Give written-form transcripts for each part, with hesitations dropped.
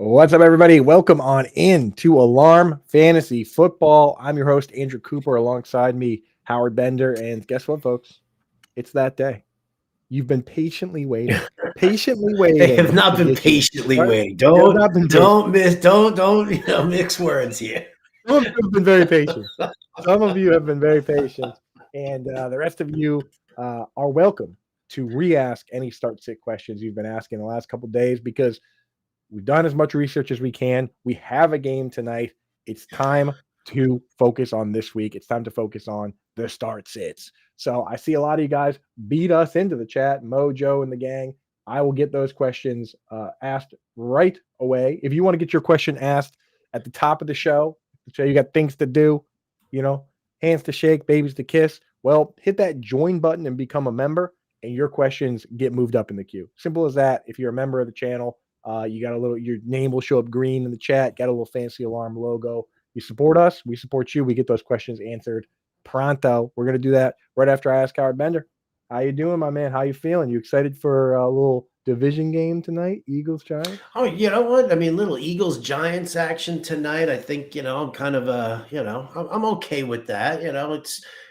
What's up, everybody? Welcome on in to Alarm Fantasy Football. I'm your host, Andrew Cooper, alongside me, Howard Bender. And guess what, folks? It's that day. You've been patiently waiting. Patiently They waiting have not to been get you. patiently Right? waiting. You have not been patient. Don't mix words here. Some of you have been very patient. Some of you have been very patient. And the rest of you are welcome to re-ask any start-sit questions you've been asking the last couple days, because we've done as much research as we can. We have a game tonight. It's time to focus on this week. It's time to focus on the start sits. So I see a lot of you guys beat us into the chat, Mojo and the gang. I will get those questions asked right away. If you want to get your question asked at the top of the show, so you got things to do, hands to shake, babies to kiss, well, hit that join button and become a member, and your questions get moved up in the queue. Simple as that. If you're a member of the channel, you got your name will show up green in the chat, got a little fancy alarm logo. You support us, we support you. We get those questions answered pronto. We're going to do that right after I ask Howard Bender. How you doing, my man? How you feeling? You excited for a little division game tonight, Eagles Giants? Oh, you know what? I mean, little Eagles Giants action tonight. I think I'm kind of I'm okay with that.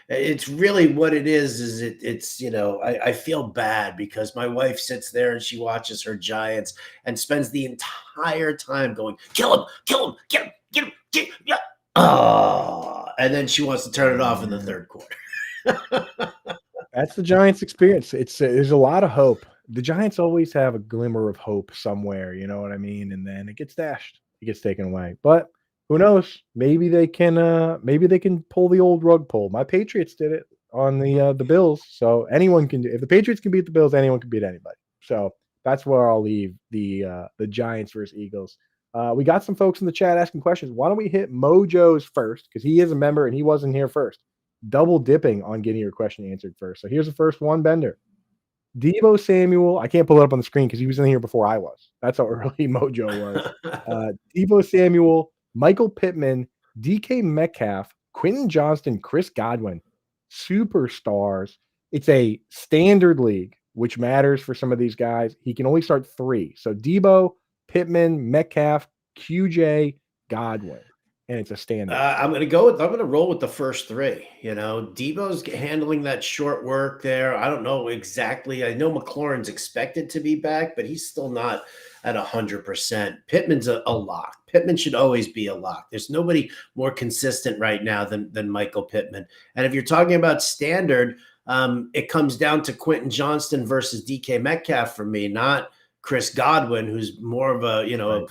It's really what it is. I feel bad because my wife sits there and she watches her Giants and spends the entire time going, kill him, get him, yeah. Oh, and then she wants to turn it off in the third quarter. That's the Giants' experience. There's a lot of hope. The Giants always have a glimmer of hope somewhere, you know what I mean? And then it gets dashed, it gets taken away. But who knows? Maybe they can pull the old rug pull. My Patriots did it on the Bills, so anyone can do. If the Patriots can beat the Bills, anyone can beat anybody. So that's where I'll leave the Giants versus Eagles. We got some folks in the chat asking questions. Why don't we hit Mojo's first, because he is a member and he wasn't here first. Double dipping on getting your question answered first. So here's the first one, Bender. Deebo Samuel, I can't pull it up on the screen because he was in here before I was. That's how early Mojo was. Deebo Samuel, Michael Pittman, DK Metcalf, Quentin Johnston, Chris Godwin, superstars. It's a standard league, which matters for some of these guys. He can only start 3. So Deebo, Pittman, Metcalf, QJ, Godwin. And it's a standard. I'm going to roll with the first 3. Debo's handling that short work there. I don't know exactly. I know McLaurin's expected to be back, but he's still not at 100%. Pittman's a lock. Pittman should always be a lock. There's nobody more consistent right now than Michael Pittman. And if you're talking about standard, it comes down to Quentin Johnston versus DK Metcalf for me, not Chris Godwin, who's more of a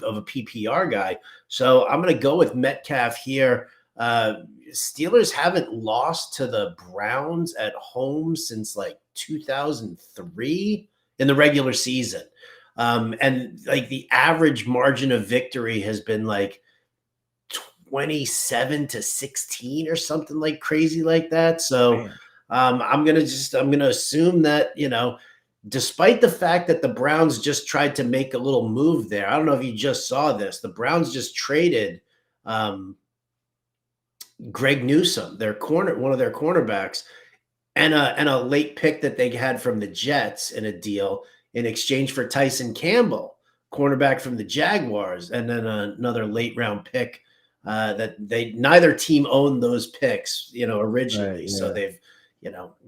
of a PPR guy. So I'm going to go with Metcalf here. Steelers haven't lost to the Browns at home since like 2003 in the regular season. And like the average margin of victory has been like 27-16 or something like crazy like that. So I'm going to assume that, despite the fact that the Browns just tried to make a little move there. I don't know if you just saw this. The Browns just traded Greg Newsome, one of their cornerbacks, and a late pick that they had from the Jets in a deal in exchange for Tyson Campbell, cornerback from the Jaguars, and then another late round pick that neither team owned those picks, originally. Right, yeah. So they've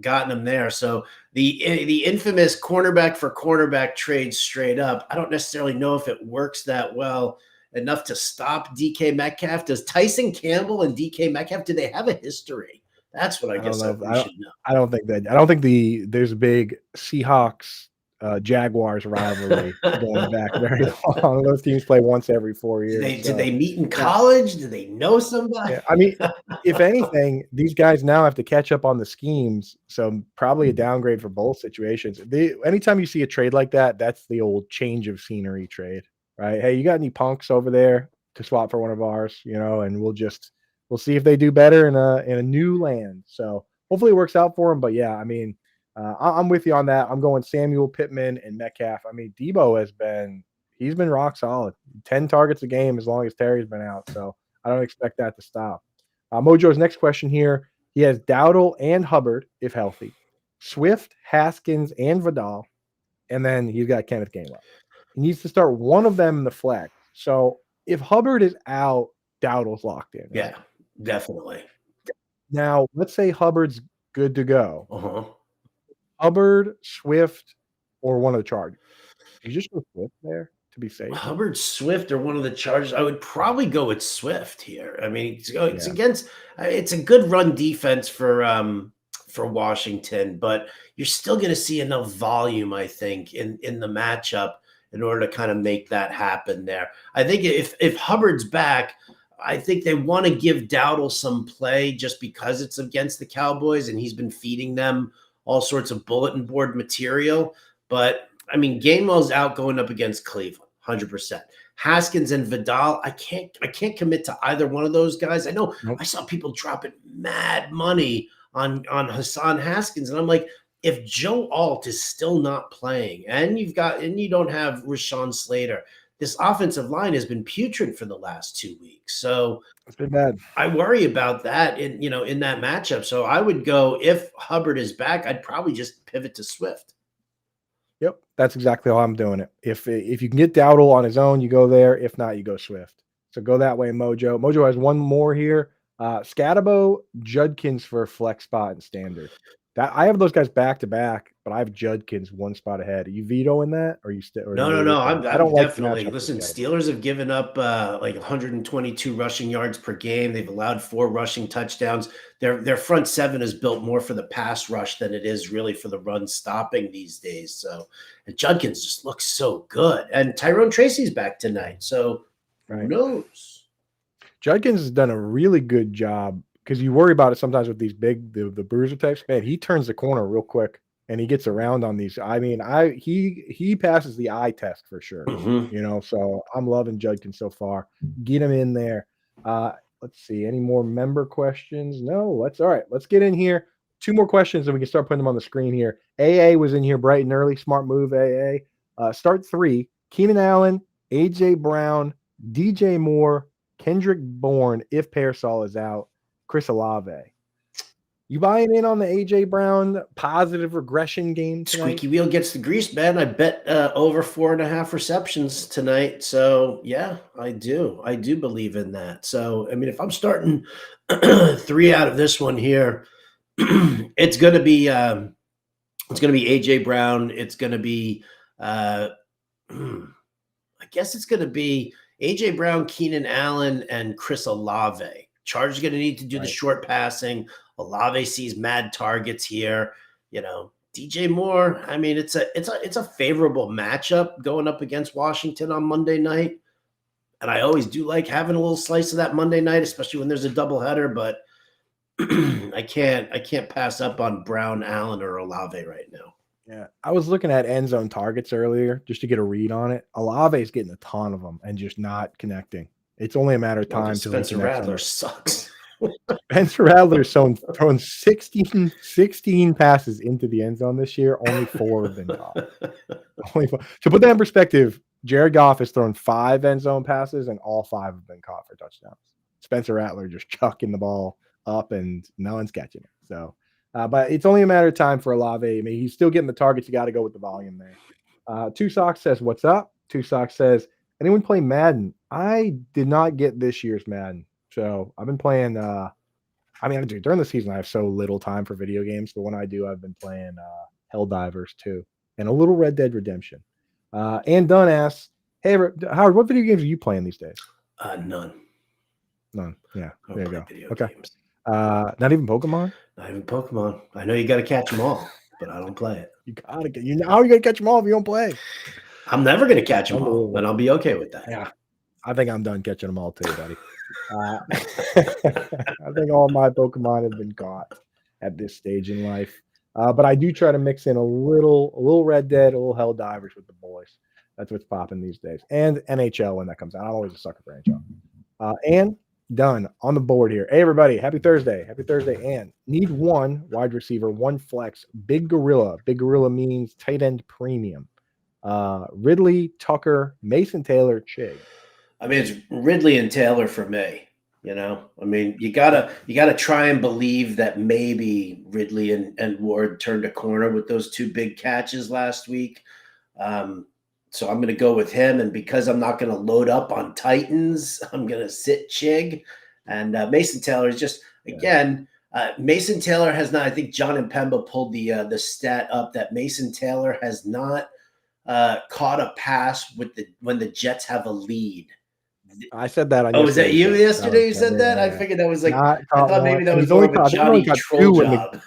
gotten them there. So the infamous cornerback for cornerback trade straight up, I don't necessarily know if it works that well enough to stop DK Metcalf. Does Tyson Campbell and DK Metcalf, do they have a history? That's what I guess we should know. I don't think there's a big Seahawks Jaguars rivalry going back very long. Those teams play once every 4 years. Did they meet in college? Did they know somebody? Yeah, I mean, if anything, these guys now have to catch up on the schemes. So probably a downgrade for both situations. Anytime you see a trade like that, that's the old change of scenery trade, right? Hey, you got any punks over there to swap for one of ours, and we'll see if they do better in a new land. So hopefully it works out for them. But yeah, I mean, I'm with you on that. I'm going Samuel, Pittman, and Metcalf. I mean, Deebo he's been rock solid. 10 targets a game as long as Terry's been out. So I don't expect that to stop. Mojo's next question here. He has Dowdle and Hubbard, if healthy, Swift, Haskins, and Vidal, and then he's got Kenneth Gainwell. He needs to start one of them in the flex. So if Hubbard is out, Dowdle's locked in. Right? Yeah, definitely. Now, let's say Hubbard's good to go. Uh-huh. Hubbard, Swift, or one of the Chargers. You just go Swift there to be safe. Hubbard, Swift, or one of the Chargers. I would probably go with Swift here. I mean, it's against. It's a good run defense for Washington, but you're still going to see enough volume, I think, in the matchup in order to kind of make that happen there. I think if Hubbard's back, I think they want to give Dowdle some play just because it's against the Cowboys and he's been feeding them all sorts of bulletin board material. But I mean, Gainwell's out going up against Cleveland, 100%. Haskins and Vidal, I can't commit to either one of those guys. I know I saw people dropping mad money on Hassan Haskins, and I'm like, if Joe Alt is still not playing, and you don't have Rashawn Slater, this offensive line has been putrid for the last 2 weeks. So it's been bad. I worry about that in that matchup. So I would go, if Hubbard is back, I'd probably just pivot to Swift. Yep, that's exactly how I'm doing it. If you can get Dowdle on his own, you go there. If not, you go Swift. So go that way, Mojo. Mojo has one more here. Scatabo, Judkins for a flex spot and standard. That I have those guys back to back, but I have Judkins one spot ahead. Are you vetoing that, or you still? No. I don't definitely like listen. Steelers have given up like 122 rushing yards per game. They've allowed 4 rushing touchdowns. Their front seven is built more for the pass rush than it is really for the run stopping these days. So, and Judkins just looks so good, and Tyrone Tracy's back tonight. So, who knows? Judkins has done a really good job, because you worry about it sometimes with these big the bruiser types. Man, he turns the corner real quick and he gets around on these. I mean, he passes the eye test for sure. Mm-hmm. So I'm loving Judkins so far. Get him in there. Let's see, any more member questions? No, all right. Let's get in here. 2 more questions and we can start putting them on the screen here. AA was in here bright and early. Smart move, AA. Start 3. Keenan Allen, AJ Brown, DJ Moore, Kendrick Bourne if Pearsall is out, Chris Olave. You buying in on the AJ Brown positive regression game tonight? Squeaky wheel gets the grease, man. I bet over 4.5 receptions tonight. So yeah, I do believe in that. So I mean, if I'm starting 3 out of this one here, it's gonna be AJ Brown. It's gonna be I guess it's gonna be AJ Brown, Keenan Allen, and Chris Olave. Chargers going to need to do the short passing. Olave sees mad targets here. DJ Moore. I mean, it's a favorable matchup going up against Washington on Monday night, and I always do like having a little slice of that Monday night, especially when there's a doubleheader. But I can't pass up on Brown, Allen, or Olave right now. Yeah, I was looking at end zone targets earlier just to get a read on it. Olave is getting a ton of them and just not connecting. It's only a matter of time. Spencer Rattler sucks. Spencer Rattler's thrown 16 passes into the end zone this year. Only 4 have been caught. Only 4. To put that in perspective, Jared Goff has thrown 5 end zone passes and all 5 have been caught for touchdowns. Spencer Rattler just chucking the ball up and no one's catching it. So, but it's only a matter of time for Olave. I mean, he's still getting the targets. You got to go with the volume there. Two Socks says, "What's up?" Two Socks says, "Anyone play Madden?" I did not get this year's Madden, so I've been playing. During the season, I have so little time for video games, but when I do, I've been playing Helldivers 2 and a little Red Dead Redemption. And Dunn asks, "Hey, Howard, what video games are you playing these days?" None. Yeah, there you go. Okay. Games. Not even Pokemon. Not even Pokemon. I know you got to catch them all, but I don't play it. How are you gonna catch them all if you don't play? I'm never going to catch them all, but I'll be okay with that. Yeah, I think I'm done catching them all too, buddy. I think all my Pokemon have been caught at this stage in life. But I do try to mix in a little Red Dead, a little Helldivers with the boys. That's what's popping these days. And NHL when that comes out. I'm always a sucker for NHL. And done on the board here. Hey, everybody. Happy Thursday. Happy Thursday. And need 1 wide receiver, 1 flex. Big Gorilla. Big Gorilla means tight end premium. Ridley, Tucker, Mason Taylor, Chig. I mean, it's Ridley and Taylor for me. I mean, you gotta try and believe that maybe Ridley and Ward turned a corner with those 2 big catches last week. So So I'm going to go with him. And because I'm not going to load up on Titans, I'm going to sit Chig. And Mason Taylor is just, again, Mason Taylor has not, I think John and Pemba pulled the stat up that Mason Taylor has not caught a pass when the Jets have a lead. I said that on Oh, was that you yesterday? You said yeah, that? yeah. I figured that was like, Not I caught thought one. maybe that And was he's more only of a caught, Johnny caught troll two in the job.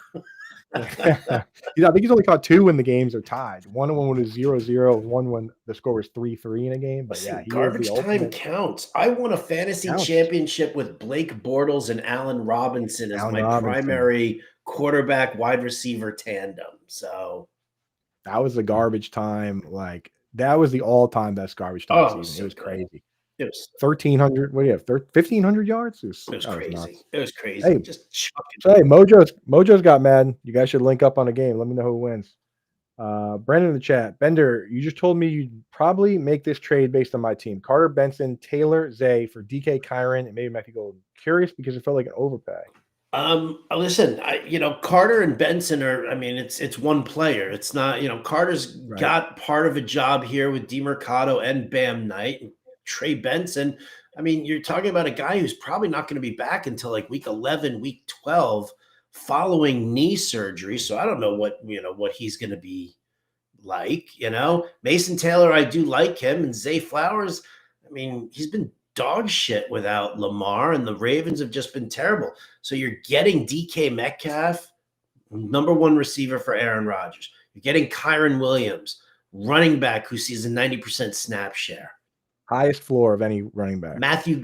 I think he's only caught 2 when the games are tied. One when it was 0-0, one when the score was 3-3 in a game. But yeah, Listen, he garbage is the time ultimate. counts. I won a fantasy championship with Blake Bortles and Allen Robinson as my primary quarterback wide receiver tandem. So that was the garbage time. Like that was the all-time best garbage time season. It was crazy. It was 1,300. What do you have? 1,500 yards. It was crazy. It was crazy. Hey, just chucking. So hey, Mojo's got mad. You guys should link up on a game. Let me know who wins. Brendan in the chat. Bender, you just told me you'd probably make this trade based on my team. Carter Benson, Taylor Zay for DK Kyron, and maybe Matthew Golden. Curious because it felt like an overpay. Listen, Carter and Benson are, I mean, it's one player. It's not, Carter's got part of a job here with DeMercado and Bam Knight. And Trey Benson, I mean, you're talking about a guy who's probably not going to be back until like week 11, week 12 following knee surgery. So I don't know what he's going to be like, Mason Taylor, I do like him. And Zay Flowers, I mean, he's been dog shit without Lamar, and the Ravens have just been terrible. So you're getting DK Metcalf, number 1 receiver for Aaron Rodgers. You're getting Kyron Williams, running back who sees a 90% snap share. Highest floor of any running back. Matthew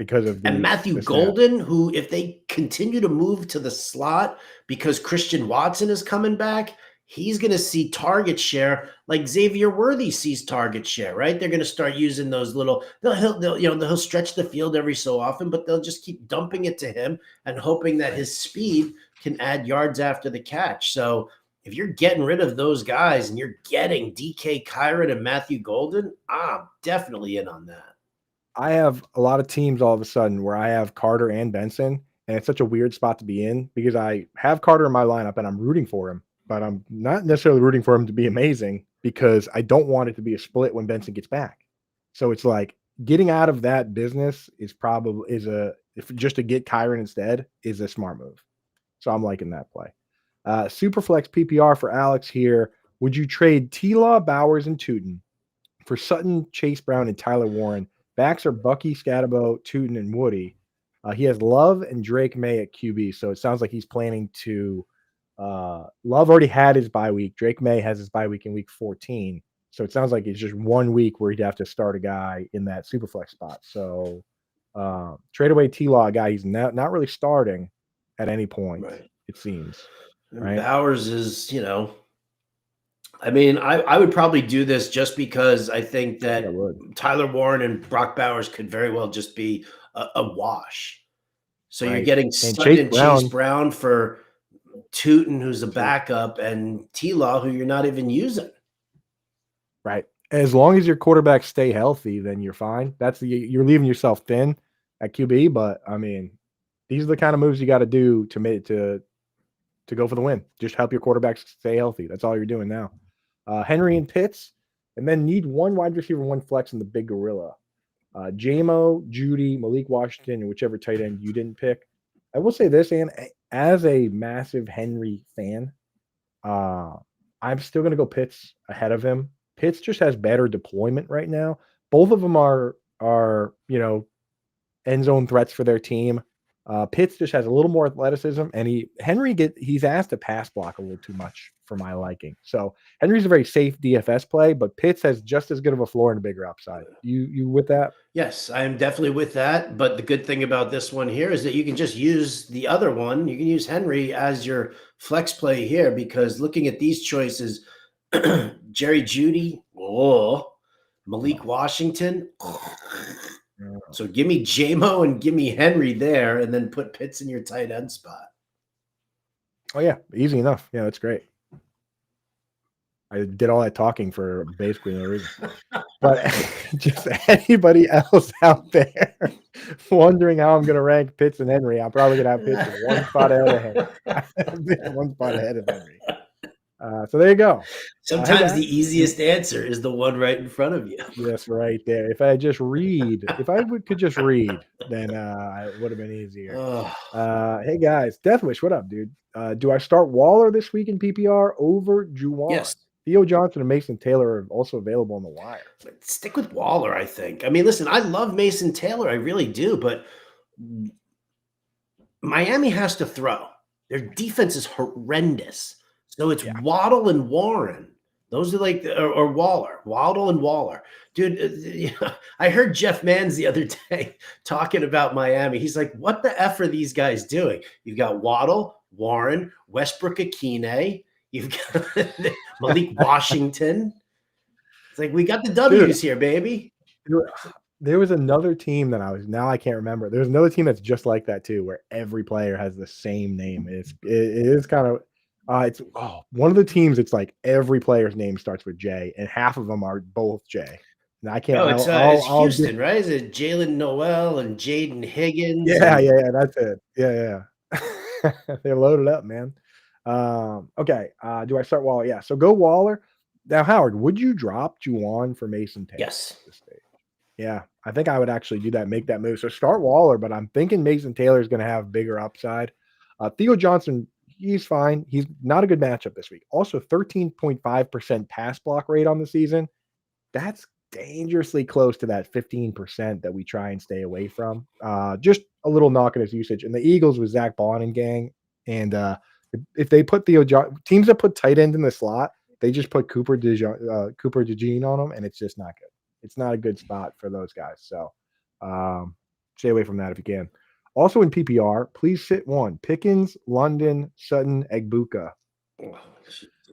Golden, who, if they continue to move to the slot because Christian Watson is coming back, he's going to see target share like Xavier Worthy sees target share, right? They're going to start using those little, he'll stretch the field every so often, but they'll just keep dumping it to him and hoping that his speed can add yards after the catch. So if you're getting rid of those guys and you're getting DK Kyron and Matthew Golden, I'm definitely in on that. I have a lot of teams all of a sudden where I have Carter and Benson, and it's such a weird spot to be in because I have Carter in my lineup and I'm rooting for him, but I'm not necessarily rooting for him to be amazing because I don't want it to be a split when Benson gets back. So it's like getting out of that business is just to get Kyron instead is a smart move. So I'm liking that play. Superflex PPR for Alex here. Would you trade T-Law, Bowers, and Tootin for Sutton, Chase Brown, and Tyler Warren? Backs are Bucky, Scatabo, Tootin, and Woody. He has Love and Drake May at QB, so it sounds like he's planning to Love already had his bye week. Drake May has his bye week in week 14. So it sounds like it's just 1 week where he'd have to start a guy in that super flex spot. So trade away T-Law, a guy he's not really starting at any point, it seems. Right? Bowers is, I mean, I would probably do this just because I think that Tyler Warren and Brock Bowers could very well just be a wash. So you're getting Sutton and Chase Brown for Tootin, who's a backup, and T-Law, who you're not even using. Right. As long as your quarterbacks stay healthy, then you're fine. You're leaving yourself thin at QB, but I mean, these are the kind of moves you got to do to go for the win. Just help your quarterbacks stay healthy. That's all you're doing now. Henry and Pitts, and then need 1 wide receiver, 1 flex in the big gorilla. JMO, Judy, Malik Washington, and whichever tight end you didn't pick. I will say this, and as a massive Henry fan, I'm still going to go Pitts ahead of him. Pitts just has better deployment right now. Both of them are end zone threats for their team. Pitts just has a little more athleticism, and he's asked to pass block a little too much for my liking. So Henry's a very safe DFS play, but Pitts has just as good of a floor and a bigger upside. You with that? Yes, I am definitely with that. But the good thing about this one here is that you can just use the other one. You can use Henry as your flex play here because looking at these choices, Jerry Jeudy, Malik Washington. So give me JMO and give me Henry there, and then put Pitts in your tight end spot. Oh yeah, easy enough. Yeah, that's great. I did all that talking for basically no reason. But just anybody else out there wondering how I'm going to rank Pitts and Henry, I'm probably going to have Pitts 1 spot ahead of Henry. 1 spot ahead of Henry. So there you go. Hey Sometimes the guys. easiest answer is the one right in front of you. Yes, right there. If could just read, then it would have been easier. Oh, Hey guys, Deathwish, what up, dude? Do I start Waller this week in PPR over Juwan? yes. Theo Johnson and Mason Taylor are also available on the wire. Stick with Waller, I think. I mean, listen, I love Mason Taylor. I really do. But Miami has to throw. Their defense is horrendous. So it's Yeah. Waddle and Warren. Those are like, or Waller, Waddle and Waller. Dude, I heard Jeff Manns the other day talking about Miami. He's like, what the F are these guys doing? You've got Waddle, Warren, Westbrook Akine. You've got Malik Washington. It's like, we got the W's here, baby. There was another team now I can't remember. There's another team that's just like that too, where every player has the same name. It is kind of it's one of the teams. It's like every player's name starts with J, and half of them are both J. And I can't. No, it's Houston, right? Is it Jalen Noel and Jaden Higgins? Yeah, that's it. Yeah. They're loaded up, man. Okay. Do I start Waller? Yeah. So go Waller. Now, Howard, would you drop Juwan for Mason Taylor? Yes. At this stage? Yeah, I think I would actually do that, make that move. So start Waller, but I'm thinking Mason Taylor is going to have bigger upside. Theo Johnson, he's fine. He's not a good matchup this week. Also, 13.5% pass block rate on the season. That's dangerously close to that 15% that we try and stay away from. Just a little knock on his usage. And the Eagles with Zach Bond and gang. And if they put teams that put tight end in the slot, they just put Cooper DeJean on them, and it's just not good. It's not a good spot for those guys. So stay away from that if you can. Also in PPR, please sit one. Pickens, London, Sutton, Egbuka.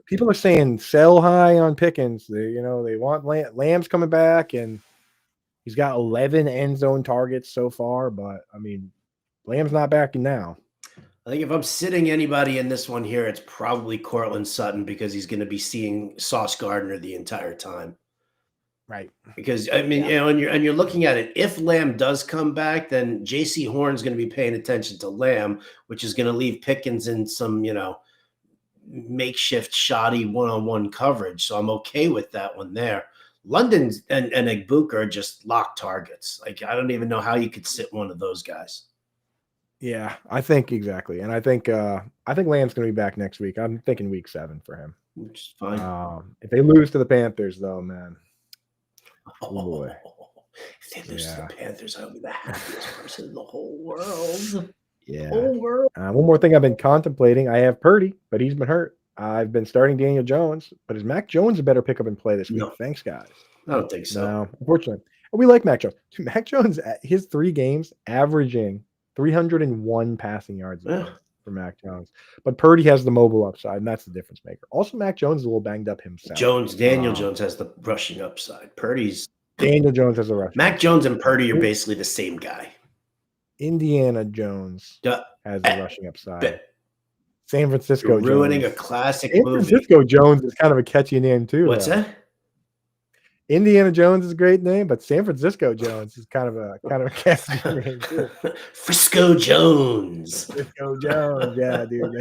People are saying sell high on Pickens. They want Lamb's coming back, and he's got 11 end zone targets so far. But, I mean, Lamb's not backing now. I think if I'm sitting anybody in this one here, it's probably Cortland Sutton because he's going to be seeing Sauce Gardner the entire time. Right. Because I mean, and you're looking at it. If Lamb does come back, then J.C. Horn's going to be paying attention to Lamb, which is going to leave Pickens in some, makeshift shoddy one-on-one coverage. So I'm okay with that one there. London and Egbuka are just locked targets. Like, I don't even know how you could sit one of those guys. Yeah, I think exactly. And I think Lamb's going to be back next week. I'm thinking week 7 for him. Which is fine. If they lose to the Panthers, though, man. Oh boy. If they lose to the Panthers, I'll be the happiest person in the whole world. Yeah. Whole world. One more thing I've been contemplating. I have Purdy, but he's been hurt. I've been starting Daniel Jones, but is Mac Jones a better pickup and play this week? No. Thanks, guys. I don't think so. No, unfortunately. We like Mac Jones. Mac Jones, his 3 games, averaging 301 passing yards for Mac Jones. But Purdy has the mobile upside, and that's the difference maker. Also, Mac Jones is a little banged up himself. Daniel Jones has the rushing upside. Daniel Jones has a rushing. Mac Jones and Purdy are basically the same guy. Indiana Jones has a rushing upside. San Francisco You're ruining a classic movie. San Francisco Jones is kind of a catchy name too. What's that? Indiana Jones is a great name, but San Francisco Jones is kind of a catchy name too. Frisco Jones. Frisco Jones, yeah, dude.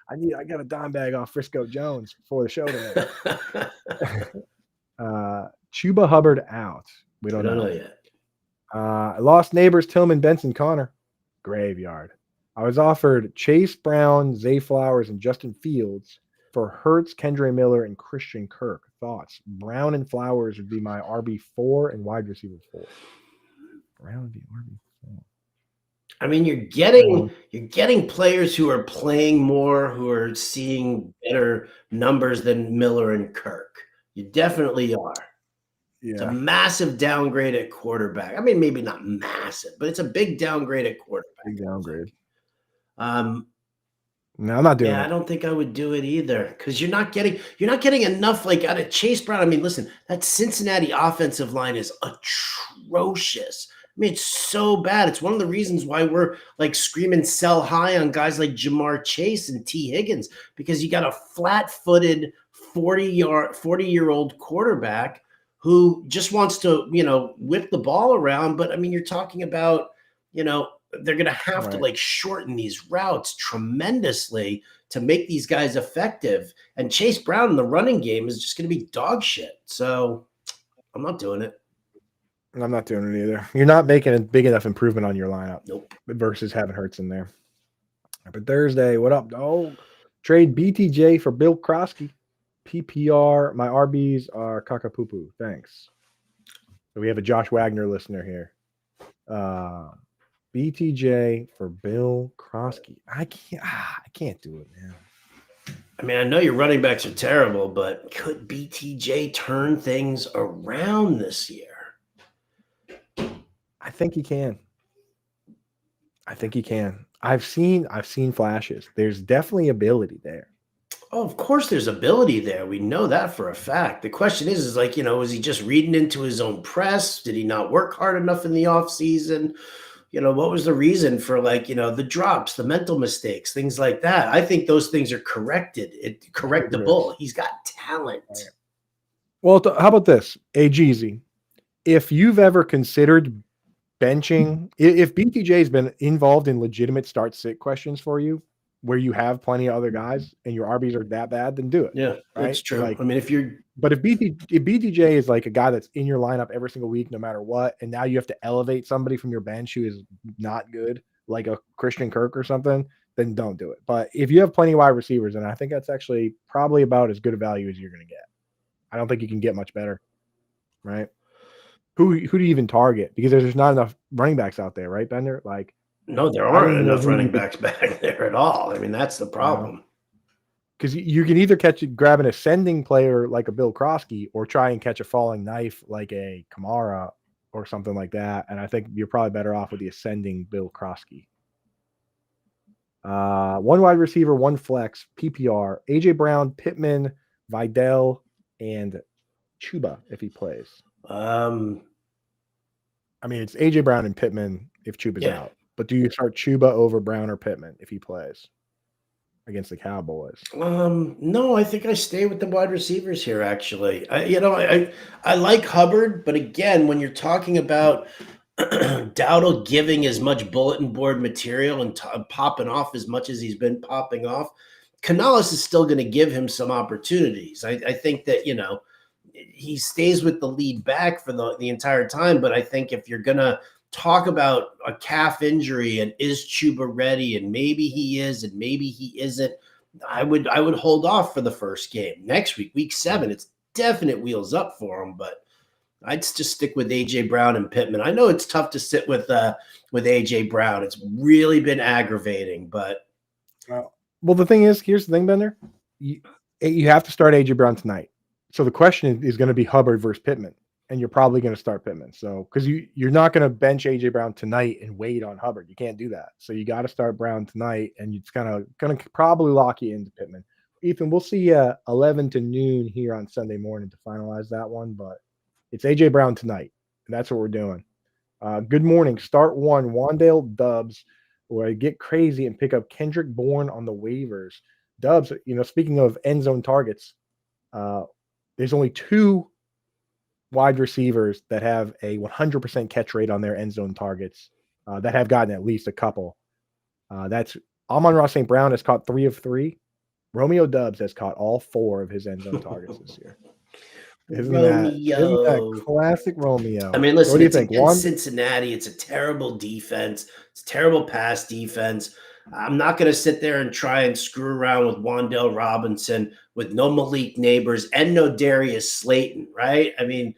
I got a dime bag off Frisco Jones before the show today. Chuba Hubbard out. We don't know yet. I lost neighbors Tillman, Benson, Connor. Graveyard. I was offered Chase Brown, Zay Flowers, and Justin Fields for Hurts, Kendre Miller, and Christian Kirk. Thoughts? Brown and Flowers would be my RB4 and wide receiver 4. Brown would be RB4. I mean, you're getting players who are playing more, who are seeing better numbers than Miller and Kirk. You definitely are. Yeah. It's a massive downgrade at quarterback. I mean, maybe not massive, but it's a big downgrade at quarterback. Big downgrade. No, I'm not doing it. I don't think I would do it either because you're not getting enough like out of Chase Brown. I mean, listen, that Cincinnati offensive line is atrocious. I mean, it's so bad. It's one of the reasons why we're like screaming sell high on guys like Jamar Chase and T. Higgins, because you got a flat-footed 40-year-old quarterback who just wants to, whip the ball around. But I mean, you're talking about, they're going to have to Right. like shorten these routes tremendously to make these guys effective. And Chase Brown in the running game is just going to be dog shit. So I'm not doing it. I'm not doing it either. You're not making a big enough improvement on your lineup Nope. versus having Hurts in there. But Thursday, what up, dog? Trade BTJ for Bill Krosky. PPR. My RBs are Kakapupu. Thanks. So we have a Josh Wagner listener here. BTJ for Bill Krosky. I can't do it, man. I mean, I know your running backs are terrible, but could BTJ turn things around this year? I think he can. I've seen flashes. There's definitely ability there. Oh, of course there's ability there. We know that for a fact. The question is like, was he just reading into his own press? Did he not work hard enough in the offseason? What was the reason for the drops, the mental mistakes, things like that? I think those things are correctable. He's got talent. Well, how about this? Jeezy, if you've ever considered benching, if BTJ's been involved in legitimate start-sit questions for you, where you have plenty of other guys and your RBs are that bad, then do it. Yeah, right? That's true. Like, I mean, if BTJ is like a guy that's in your lineup every single week, no matter what, and now you have to elevate somebody from your bench who is not good, like a Christian Kirk or something, then don't do it. But if you have plenty of wide receivers, and I think that's actually probably about as good a value as you're going to get. I don't think you can get much better, right? Who do you even target? Because there's not enough running backs out there, right, Bender? Like, no, there aren't enough running backs back there at all. I mean, that's the problem. Because you can either grab an ascending player like a Bill Krosky or try and catch a falling knife like a Kamara or something like that. And I think you're probably better off with the ascending Bill Krosky. One wide receiver, one flex, PPR, AJ Brown, Pittman, Vidal, and Chuba if he plays. I mean, it's AJ Brown and Pittman if Chuba's out. But do you start Chuba over Brown or Pittman if he plays against the Cowboys? No, I think I stay with the wide receivers here, actually. I like Hubbard, but again, when you're talking about Dowdle giving as much bulletin board material and popping off as much as he's been popping off, Canales is still going to give him some opportunities. I think that, he stays with the lead back for the entire time, but I think if you're going to talk about a calf injury and is Chuba ready, and maybe he is and maybe he isn't, I would hold off for the first game. Next week 7, it's definite wheels up for him, but I'd just stick with AJ Brown and Pittman. I know it's tough to sit with AJ Brown. It's really been aggravating, but well, the thing is, here's the thing, Bender. You have to start AJ Brown tonight. So the question is going to be Hubbard versus Pittman, and you're probably going to start Pittman. So because you're not going to bench AJ Brown tonight and wait on Hubbard, you can't do that. So you got to start Brown tonight, and it's going to probably lock you into Pittman. Ethan, we'll see 11 to noon here on Sunday morning to finalize that one, but it's AJ Brown tonight, and that's what we're doing. Good morning. Start one, Wandale Dubs, where I get crazy and pick up Kendrick Bourne on the waivers. Dubs, speaking of end zone targets, there's only 2 wide receivers that have a 100% catch rate on their end zone targets that have gotten at least a couple. That's Amon-Ra St. Brown has caught 3 of 3. Romeo Dubs has caught all 4 of his end zone targets this year. Isn't that classic Romeo? I mean, listen, it's against Cincinnati. It's a terrible defense. It's a terrible pass defense. I'm not going to sit there and try and screw around with Wan'Dale Robinson with no Malik Neighbors and no Darius Slayton, right? I mean,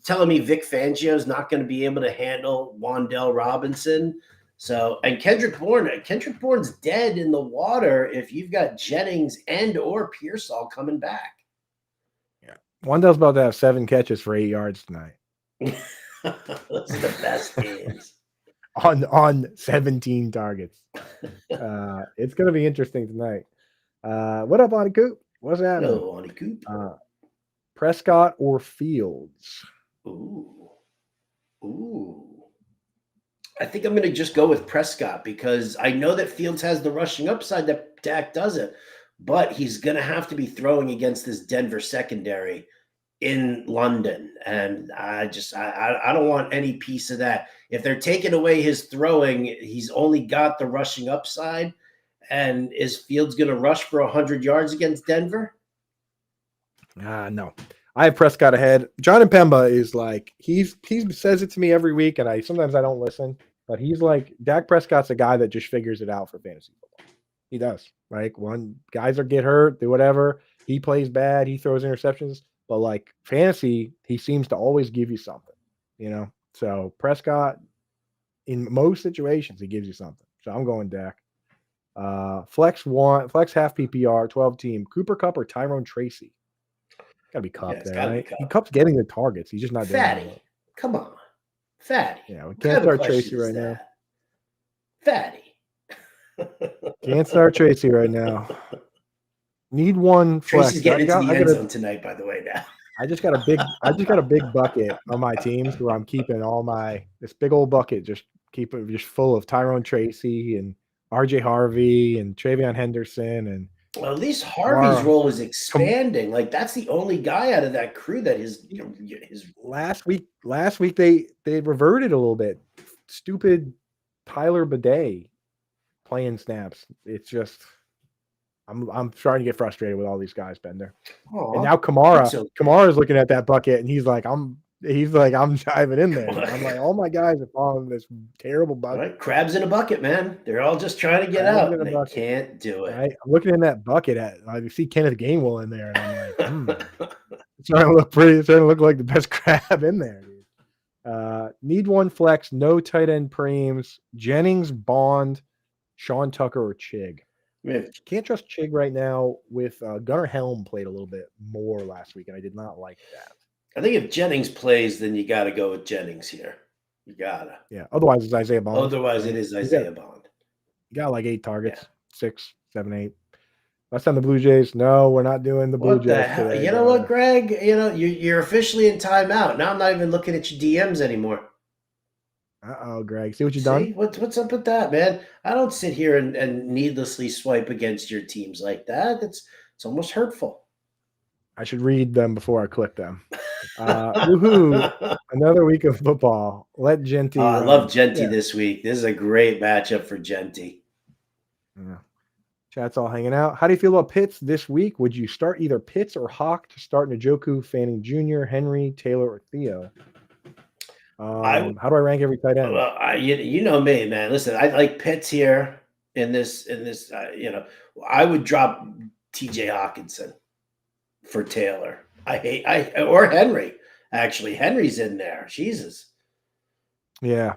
telling me Vic Fangio is not going to be able to handle Wan'Dale Robinson. So, and Kendrick Bourne's dead in the water if you've got Jennings and or Pearsall coming back. Yeah. Wan'Dale's about to have 7 catches for 8 yards tonight. Those are the best games. On 17 targets. It's going to be interesting tonight. What up, Lonnie Coop? What's happening? Hello, Lonnie Coop. Prescott or Fields? Ooh. I think I'm going to just go with Prescott because I know that Fields has the rushing upside that Dak doesn't, but he's going to have to be throwing against this Denver secondary in London. And I don't want any piece of that. If they're taking away his throwing, he's only got the rushing upside. And is Fields going to rush for 100 yards against Denver? No. I have Prescott ahead. John Pemba is like he says it to me every week, and sometimes I don't listen. But he's like Dak Prescott's a guy that just figures it out for fantasy football. He does. Like guys get hurt, do whatever. He plays bad. He throws interceptions. But like fantasy, he seems to always give you something. So Prescott, in most situations, he gives you something. So I'm going Dak. Flex half PPR, 12 team. Cooper Kupp or Tyrone Tracy. Gotta be Kupp there, right? Kupp's getting the targets. He's just not doing Fatty. Come on. Fatty. Yeah, we can't start Tracy right now. Fatty. Can't start Tracy right now. Need one flex. Tracy's getting into the end zone tonight, by the way, now. I just got a big bucket on my teams where I'm keeping this big old bucket, just full of Tyrone Tracy and RJ Harvey and Travion Henderson and well, at least Harvey's role is expanding. Like that's the only guy out of that crew that his last week they reverted a little bit. Stupid Tyler Bidet playing snaps. It's just I'm starting to get frustrated with all these guys, Bender. And now Kamara's looking at that bucket and he's like, I'm diving in there. I'm like, all my guys are following this terrible bucket. Right. Crabs in a bucket, man. They're all just trying to get out. And they can't do it. Right? I'm looking in that bucket I see Kenneth Gainwell in there, and I'm like, it's starting to look like the best crab in there, dude. Need one flex, no tight end preems. Jennings, Bond, Sean Tucker, or Chig. Can't trust Chig right now with Gunnar Helm played a little bit more last week, and I did not like that. I think if Jennings plays, then you got to go with Jennings here. You got to. Yeah. Otherwise, it's Isaiah Bond. Otherwise, it is Isaiah Bond. You got like 8 targets, 6, 7, 8. Last time the Blue Jays. No, we're not doing the Blue Jays today. You know what, Greg? You're officially in timeout. Now I'm not even looking at your DMs anymore. Uh-oh, Greg. See what you've done? What's up with that, man? I don't sit here and needlessly swipe against your teams like that. It's almost hurtful. I should read them before I click them. Woohoo! Another week of football. Let Genty. I love Genty this week. This is a great matchup for Genty. Yeah. Chat's all hanging out. How do you feel about Pitts this week? Would you start either Pitts or Hawk to start Njoku, Fanning Jr., Henry, Taylor, or Theo? How do I rank every tight end? Well, you know me, man. Listen, I like Pitts here in this. I would drop T.J. Hawkinson for Taylor. Or Henry. Actually, Henry's in there. Jesus. Yeah.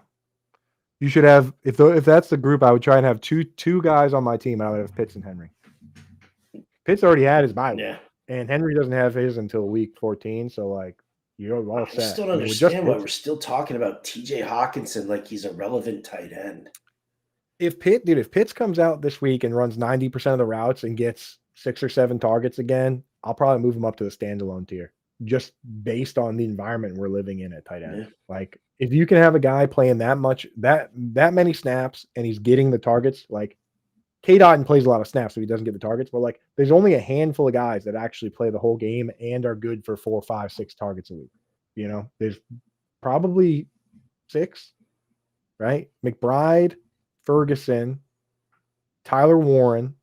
You should have if that's the group, I would try and have two guys on my team. I would have Pitts and Henry. Pitts already had his bye week. Yeah. And Henry doesn't have his until week 14. So like you're all set. I still don't understand why we're still talking about TJ Hawkinson like he's a relevant tight end. If Pitts comes out this week and runs 90% of the routes and gets 6 or 7 targets again, I'll probably move him up to the standalone tier, just based on the environment we're living in at tight end. Yeah. Like if you can have a guy playing that many snaps and he's getting the targets, like K-Dotton plays a lot of snaps, so he doesn't get the targets, but like there's only a handful of guys that actually play the whole game and are good for 4, 5, 6 targets a week. There's probably 6, right? McBride, Ferguson, Tyler Warren.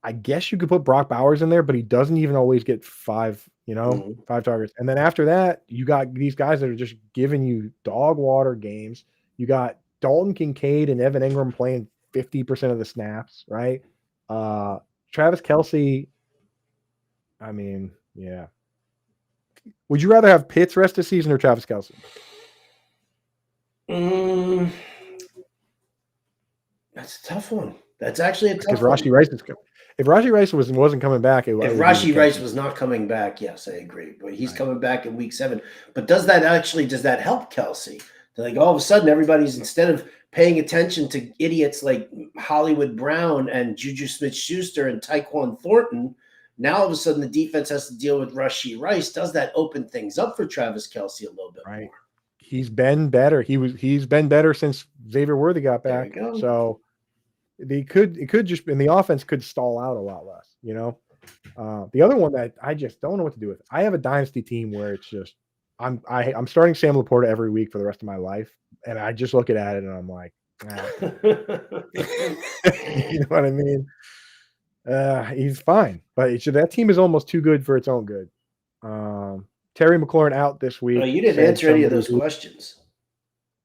I guess you could put Brock Bowers in there, but he doesn't even always get 5, 5 targets. And then after that, you got these guys that are just giving you dog water games. You got Dalton Kincaid and Evan Ingram playing 50% of the snaps, right? Travis Kelce. I mean, yeah. Would you rather have Pitts rest of the season or Travis Kelce? That's a tough one. That's actually a tough one. If Rashee Rice wasn't coming back, if Rashee Rice was not coming back, yes, I agree. But he's coming back in week 7. But does that help Kelce? Like all of a sudden, everybody's instead of paying attention to idiots like Hollywood Brown and Juju Smith-Schuster and Tyquan Thornton, now all of a sudden the defense has to deal with Rashee Rice. Does that open things up for Travis Kelce a little bit more? He's been better. He's been better since Xavier Worthy got back. So it could just, and the offense could stall out a lot less, The other one that I just don't know what to do with. I have a dynasty team where it's just I'm starting Sam Laporta every week for the rest of my life, and I just look at it and I'm like, nah. You know what I mean? He's fine, but that team is almost too good for its own good. Terry McLaurin out this week. Oh, you didn't said answer any of those questions.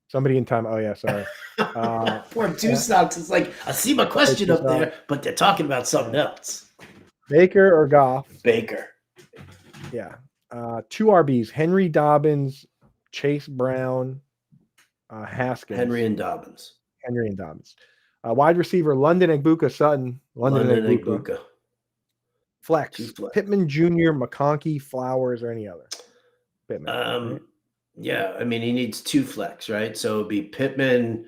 Somebody in time. Oh yeah, sorry. Poor Two Socks. It's like I see my question up there, but they're talking about something else. Baker or Goff? Baker. Yeah. Two RBs: Henry Dobbins, Chase Brown, Haskins. Henry and Dobbins. Wide receiver: London Egbuka Sutton. London Egbuka. Flex: Pittman Jr., McConkey, Flowers, or any other. Pittman. Right? Yeah, I mean he needs 2 flex, right? So it'd be Pittman.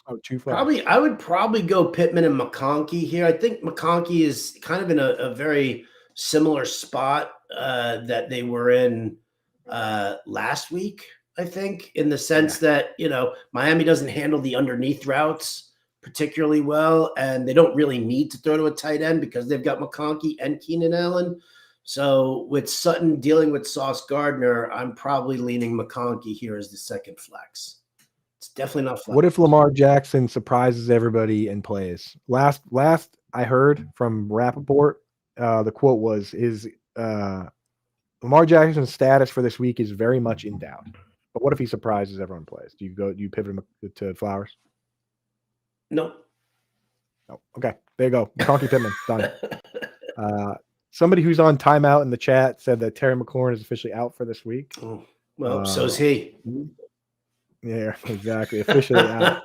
Oh, 2 flex. I would probably go Pittman and McConkey here. I think McConkey is kind of in a very similar spot that they were in last week, I think, in the sense that, Miami doesn't handle the underneath routes particularly well, and they don't really need to throw to a tight end because they've got McConkey and Keenan Allen. So with Sutton dealing with Sauce Gardner, I'm probably leaning McConkey here as the second flex. It's definitely not flex. What if Lamar Jackson surprises everybody and plays? Last I heard from Rappaport, the quote was, Lamar Jackson's status for this week is very much in doubt. But what if he surprises everyone and plays? Do you pivot him to Flowers? No. Okay, there you go. McConkey Pittman, done. Somebody who's on timeout in the chat said that Terry McLaurin is officially out for this week. Oh, well, so's he. Yeah, exactly. Officially out.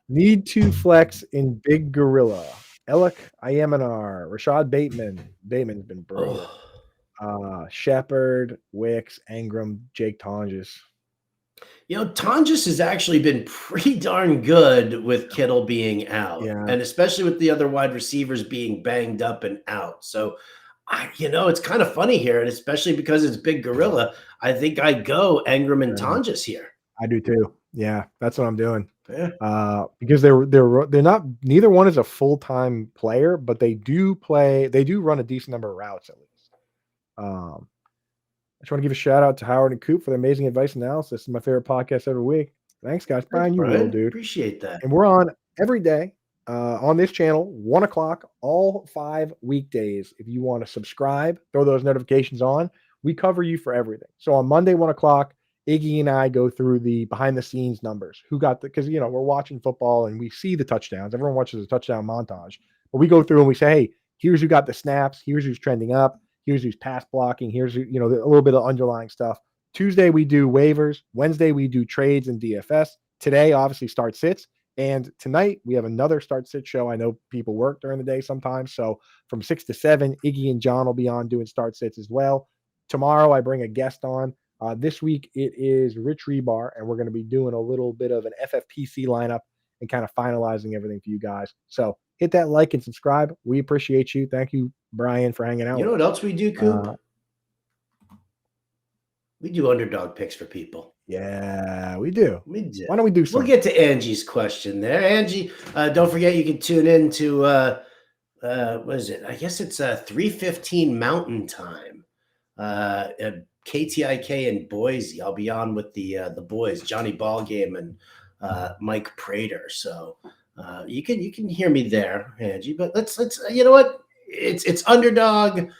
Need to flex in Big Gorilla. Alec Ayeminar, Rashad Bateman. Bateman's been brilliant. Shepard, Wicks, Engram, Jake Tonjes. Tonjes has actually been pretty darn good with Kittle being out, and especially with the other wide receivers being banged up and out. So, it's kind of funny here, and especially because it's Big Gorilla, I think I go Engram and Tonjes here. I do too. Yeah, that's what I'm doing. Yeah. Because they're not. Neither one is a full-time player, but they do play. They do run a decent number of routes at least. I just want to give a shout out to Howard and Coop for their amazing advice and analysis. This is my favorite podcast every week. Thanks, guys. Brian, you will, dude. Appreciate that. And we're on every day on this channel, 1 o'clock, all 5 weekdays. If you want to subscribe, throw those notifications on. We cover you for everything. So on Monday, 1 o'clock, Iggy and I go through the behind-the-scenes numbers. Who got because we're watching football and we see the touchdowns. Everyone watches a touchdown montage. But we go through and we say, hey, here's who got the snaps. Here's who's trending up. Here's who's pass blocking. Here's a little bit of underlying stuff. Tuesday we do waivers. Wednesday we do trades and DFS. Today obviously start sits, and tonight we have another start sit show. I know people work during the day sometimes, so from 6 to 7, Iggy and John will be on doing start sits as well. Tomorrow I bring a guest on. This week it is Rich Rebar, and we're going to be doing a little bit of an FFPC lineup and kind of finalizing everything for you guys. So hit that like and subscribe. We appreciate you. Thank you, Brian, for hanging out. You know what else we do, Coop? We do underdog picks for people. Yeah, we do. We do. Why don't we do something? We'll get to Angie's question there. Angie, don't forget you can tune in to what is it? I guess it's 3:15 Mountain Time. At KTIK in Boise. I'll be on with the boys, Johnny Ballgame and Mike Prater. So you can hear me there, Angie. But let's you know what? It's underdog.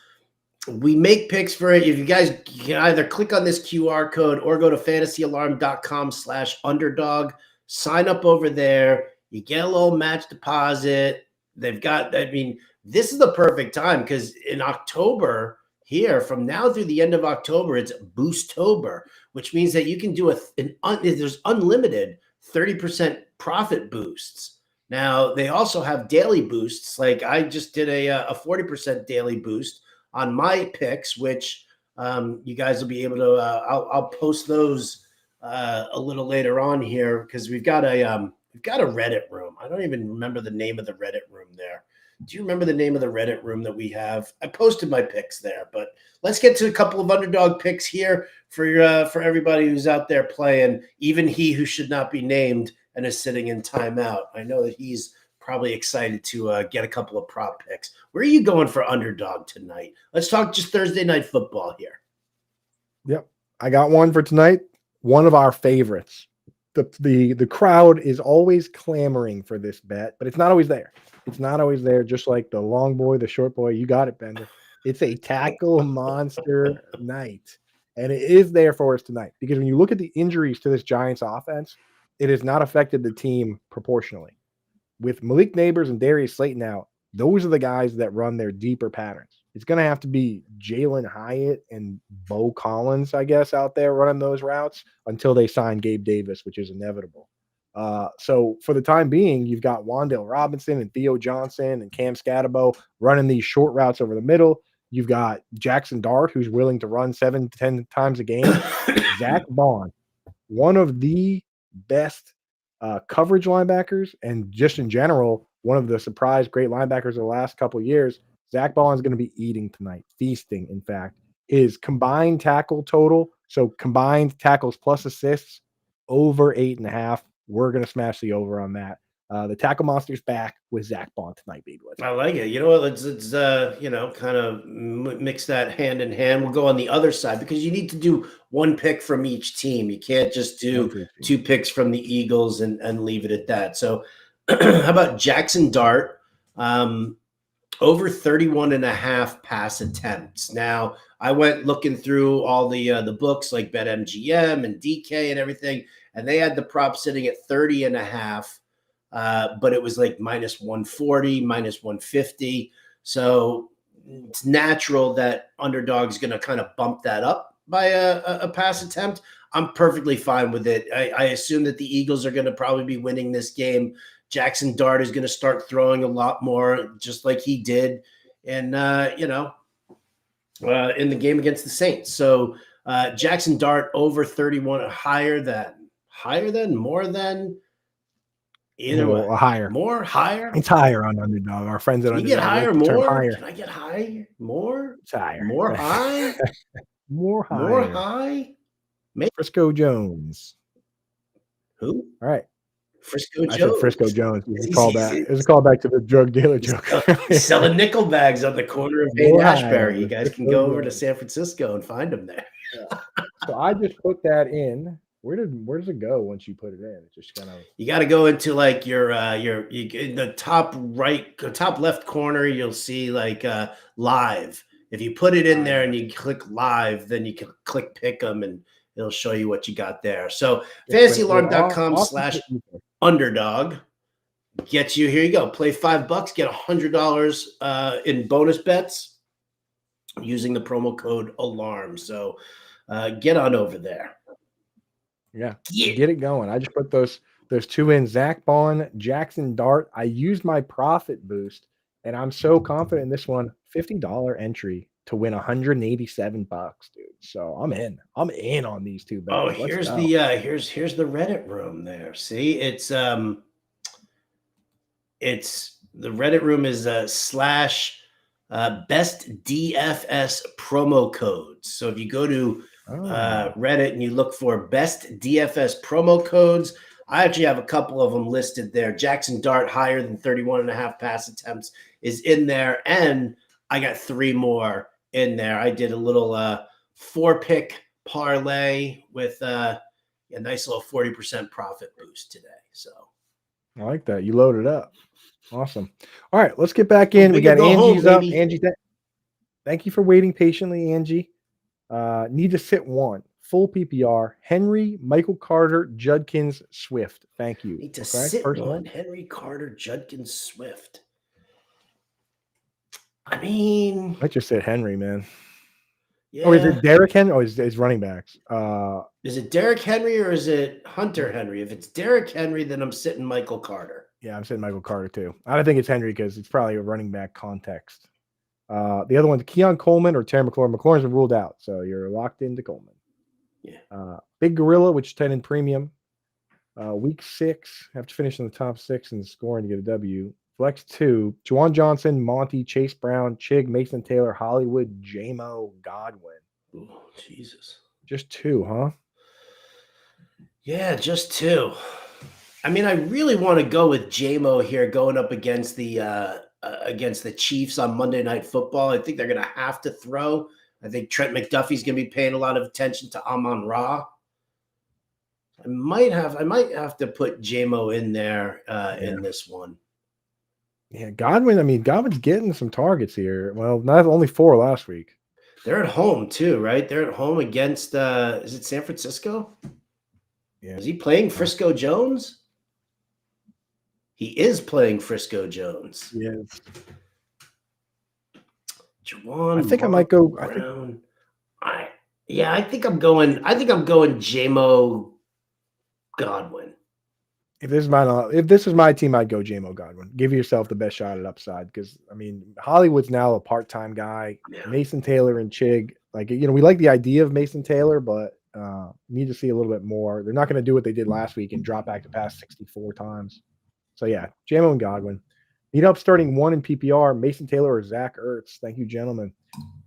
We make picks for it. If you guys can either click on this QR code or go to fantasyalarm.com/underdog, sign up over there. You get a little match deposit. They've got, this is the perfect time because in October here, from now through the end of October, it's Boosttober, which means that you can do there's unlimited 30% profit boosts. Now, they also have daily boosts. Like I just did a 40% daily boost on my picks, which you guys will be able to, I'll post those a little later on here because we've got a Reddit room. I don't even remember the name of the Reddit room there. Do you remember the name of the Reddit room that we have? I posted my picks there, but let's get to a couple of underdog picks here for everybody who's out there playing, even he who should not be named and is sitting in timeout. I know that he's probably excited to get a couple of prop picks. Where are you going for underdog tonight? Let's talk just Thursday night football here. Yep. I got one for tonight. One of our favorites. The crowd is always clamoring for this bet, but it's not always there. It's not always there, just like the long boy, the short boy. You got it, Bender. It's a tackle monster night. And it is there for us tonight because when you look at the injuries to this Giants offense, it has not affected the team proportionally. With Malik Neighbors and Darius Slayton out, those are the guys that run their deeper patterns. It's going to have to be Jalen Hyatt and Bo Collins, I guess, out there running those routes until they sign Gabe Davis, which is inevitable. So for the time being, you've got Wan'Dale Robinson and Theo Johnson and Cam Scatterbo running these short routes over the middle. You've got Jackson Dart, who's willing to run 7 to 10 times a game. Zach Bond, one of the best coverage linebackers, and just in general, one of the surprise great linebackers of the last couple of years. Zach Bond is going to be eating tonight, feasting, in fact. His combined tackle total, so combined tackles plus assists, over 8.5. We're going to smash the over on that. The tackle monster's back with Zach Bond tonight, baby. I like it. You know what? Let's kind of mix that hand in hand. We'll go on the other side because you need to do one pick from each team. You can't just do 2 picks from the Eagles and leave it at that. So how about Jackson Dart? Over 31.5 pass attempts. Now, I went looking through all the books like BetMGM and DK and everything, and they had the prop sitting at 30.5. But it was like minus 140, minus 150. So it's natural that underdog's going to kind of bump that up by a pass attempt. I'm perfectly fine with it. I assume that the Eagles are going to probably be winning this game. Jackson Dart is going to start throwing a lot more, just like he did, and in the game against the Saints. So Jackson Dart over 31, higher than, more than. Either way, higher, more, higher. It's higher on underdog. Our friends at Can you underdog get higher, like the term more? higher. Can I get higher, more? It's higher, more high, more higher, more high. Frisco Jones. Who? All right. Frisco Jones. I said Frisco Jones. It's a callback to the drug dealer joke. He's selling nickel bags on the corner of Haight Ashbury. You guys can go over to San Francisco and find him there. Yeah. So I just put that in. Where does it go once you put it in? It just kind of, you got to go into like your in the top left corner. You'll see like live. If you put it in there and you click live, then you can click pick them and it'll show you what you got there. So fantasyalarm.com/underdog gets you. Here you go. Play $5, get $100 in bonus bets using the promo code ALARM. So get on over there. Yeah, get it going. I just put those 2 in. Zach Bond, Jackson Dart. I used my profit boost, and I'm so confident in this one. $50 entry to win $187, dude. So I'm in on these 2 bets. Oh, here's the Reddit room there. See, it's the Reddit room is /best DFS promo codes. So if you go to Reddit and you look for best DFS promo codes, I actually have a couple of them listed there. Jackson Dart higher than 31.5 pass attempts is in there, and I got 3 more in there. I did a little 4-pick parlay with a nice little 40% profit boost today. So I like that. You loaded up. Awesome. All right, let's get back in. We got Angie's up. Angie, thank you for waiting patiently, Angie. Need to sit 1 full PPR. Henry, Michael Carter, Judkins, Swift. Thank you. Need to sit 1. Henry Carter, Judkins, Swift. I mean, I just said Henry, man. Yeah. Oh, is it Derrick Henry? Oh, it's running backs. Is it Derrick Henry or is it Hunter Henry? If it's Derrick Henry, then I'm sitting Michael Carter. Yeah, I'm sitting Michael Carter too. I don't think it's Henry because it's probably a running back context. The other one's Keon Coleman or Terry McLaurin. McLaurin's ruled out, so you're locked into Coleman. Yeah. Big Gorilla, which is 10 in premium. Week 6, have to finish in the top 6 in scoring to get a W. Flex 2, Juwan Johnson, Monty, Chase Brown, Chig, Mason Taylor, Hollywood, J-Mo, Godwin. Oh, Jesus. Just 2, huh? Yeah, just 2. I mean, I really want to go with JMO here going up against the Chiefs on Monday Night Football. I think they're going to have to throw. I think Trent McDuffie's going to be paying a lot of attention to Amon Ra. I might have to put JMO in there in this one. Yeah, Godwin. I mean, Godwin's getting some targets here. Well, not only 4 last week. They're at home too, right? They're at home against is it San Francisco? Yeah. Is he playing Frisco Jones? He is playing Frisco Jones. Yes. Juwan I think I might go. Brown. I think I'm going JMO Godwin. If this is my team, I'd go JMO Godwin. Give yourself the best shot at upside because I mean Hollywood's now a part-time guy. Yeah. Mason Taylor and Chig, like we like the idea of Mason Taylor, but need to see a little bit more. They're not going to do what they did last week and drop back to pass 64 times. So yeah, JMO and Godwin. Need help starting 1 in PPR, Mason Taylor or Zach Ertz. Thank you, gentlemen.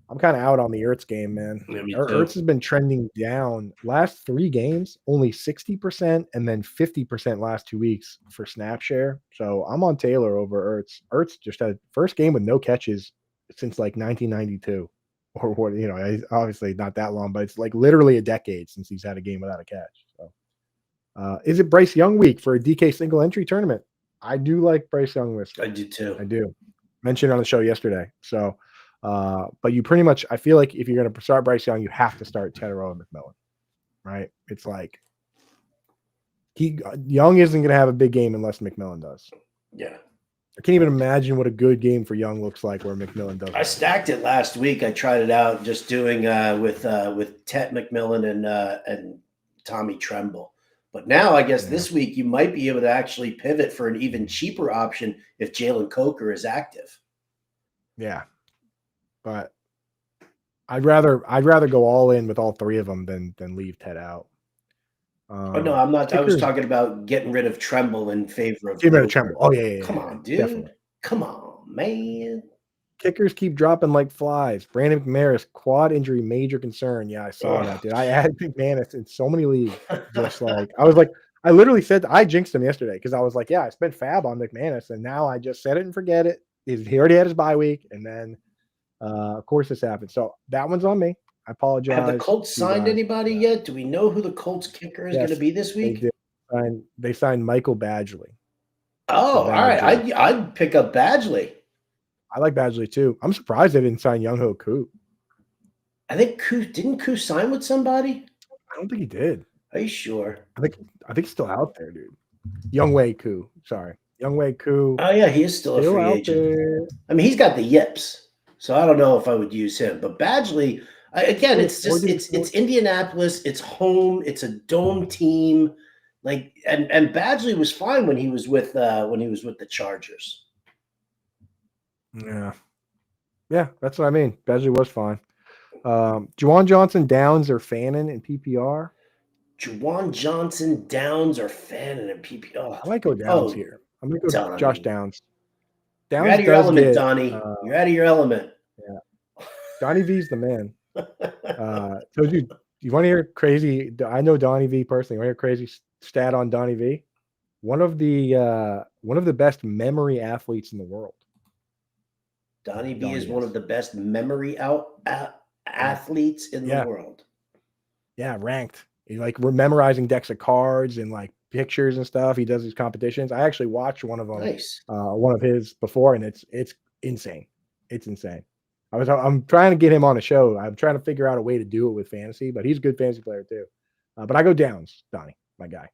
I'm kind of out on the Ertz game, man. Ertz has been trending down. Last 3 games, only 60% and then 50% last 2 weeks for snap share. So I'm on Taylor over Ertz. Ertz just had first game with no catches since like 1992 or what, obviously not that long, but it's like literally a decade since he's had a game without a catch. So is it Bryce Young week for a DK single entry tournament? I do like Bryce Young this week. I do too. I do. Mentioned on the show yesterday. So but you pretty much, I feel like if you're going to start Bryce Young, you have to start Tetero and McMillan, right? It's like Young isn't going to have a big game unless McMillan does. Yeah. I can't even imagine what a good game for Young looks like where McMillan does. I stacked it last week. I tried it out just doing with Tet McMillan and Tommy Tremble. But now I guess this week you might be able to actually pivot for an even cheaper option if Jalen Coker is active. Yeah. But I'd rather go all in with all 3 of them than leave Ted out. No, I'm not. I was talking about getting rid of Tremble in favor of getting rid of Tremble. Oh yeah. Come on, dude. Definitely. Come on, man. Kickers keep dropping like flies. Brandon McManus, quad injury, major concern. Yeah, I saw that, dude. I added McManus in so many leagues. Just like I literally said I jinxed him yesterday because I was like, yeah, I spent fab on McManus, and now I just set it and forget it. He already had his bye week, and then of course this happened. So that one's on me. I apologize. Have the Colts signed anybody yet? Do we know who the Colts kicker is going to be this week? They signed Michael Badgley. Oh, all right. I'd pick up Badgley. I like Badgley too. I'm surprised they didn't sign Younghoe Koo. I think didn't Koo sign with somebody? I don't think he did. Are you sure? I think he's still out there, dude. Younghoe Koo. Sorry. Younghoe Koo. Oh yeah, he is still a free agent. There. I mean, he's got the yips. So I don't know if I would use him. But Badgley, again, it's Indianapolis, it's home, it's a dome team. Like and Badgley was fine when he was with the Chargers. Yeah. Yeah, that's what I mean. Badgley was fine. Juwan Johnson, Downs, or Fannin in PPR? Juwan Johnson, Downs, or Fannin in PPR? I might go Downs here. I'm going to go Donnie. Josh Downs. You're out of your element, Donnie. You're out of your element. Yeah. Donnie V's the man. Told you want to hear crazy? I know Donnie V personally. You want to hear crazy stat on Donnie V? One of the best memory athletes in the world. Donnie V is one of the best memory athletes in the world. Yeah, ranked. We're memorizing decks of cards and like pictures and stuff. He does these competitions. I actually watched one of them, one of his before, and it's insane. It's insane. I'm trying to get him on a show. I'm trying to figure out a way to do it with fantasy, but he's a good fantasy player too. But I go Downs, Donnie, my guy.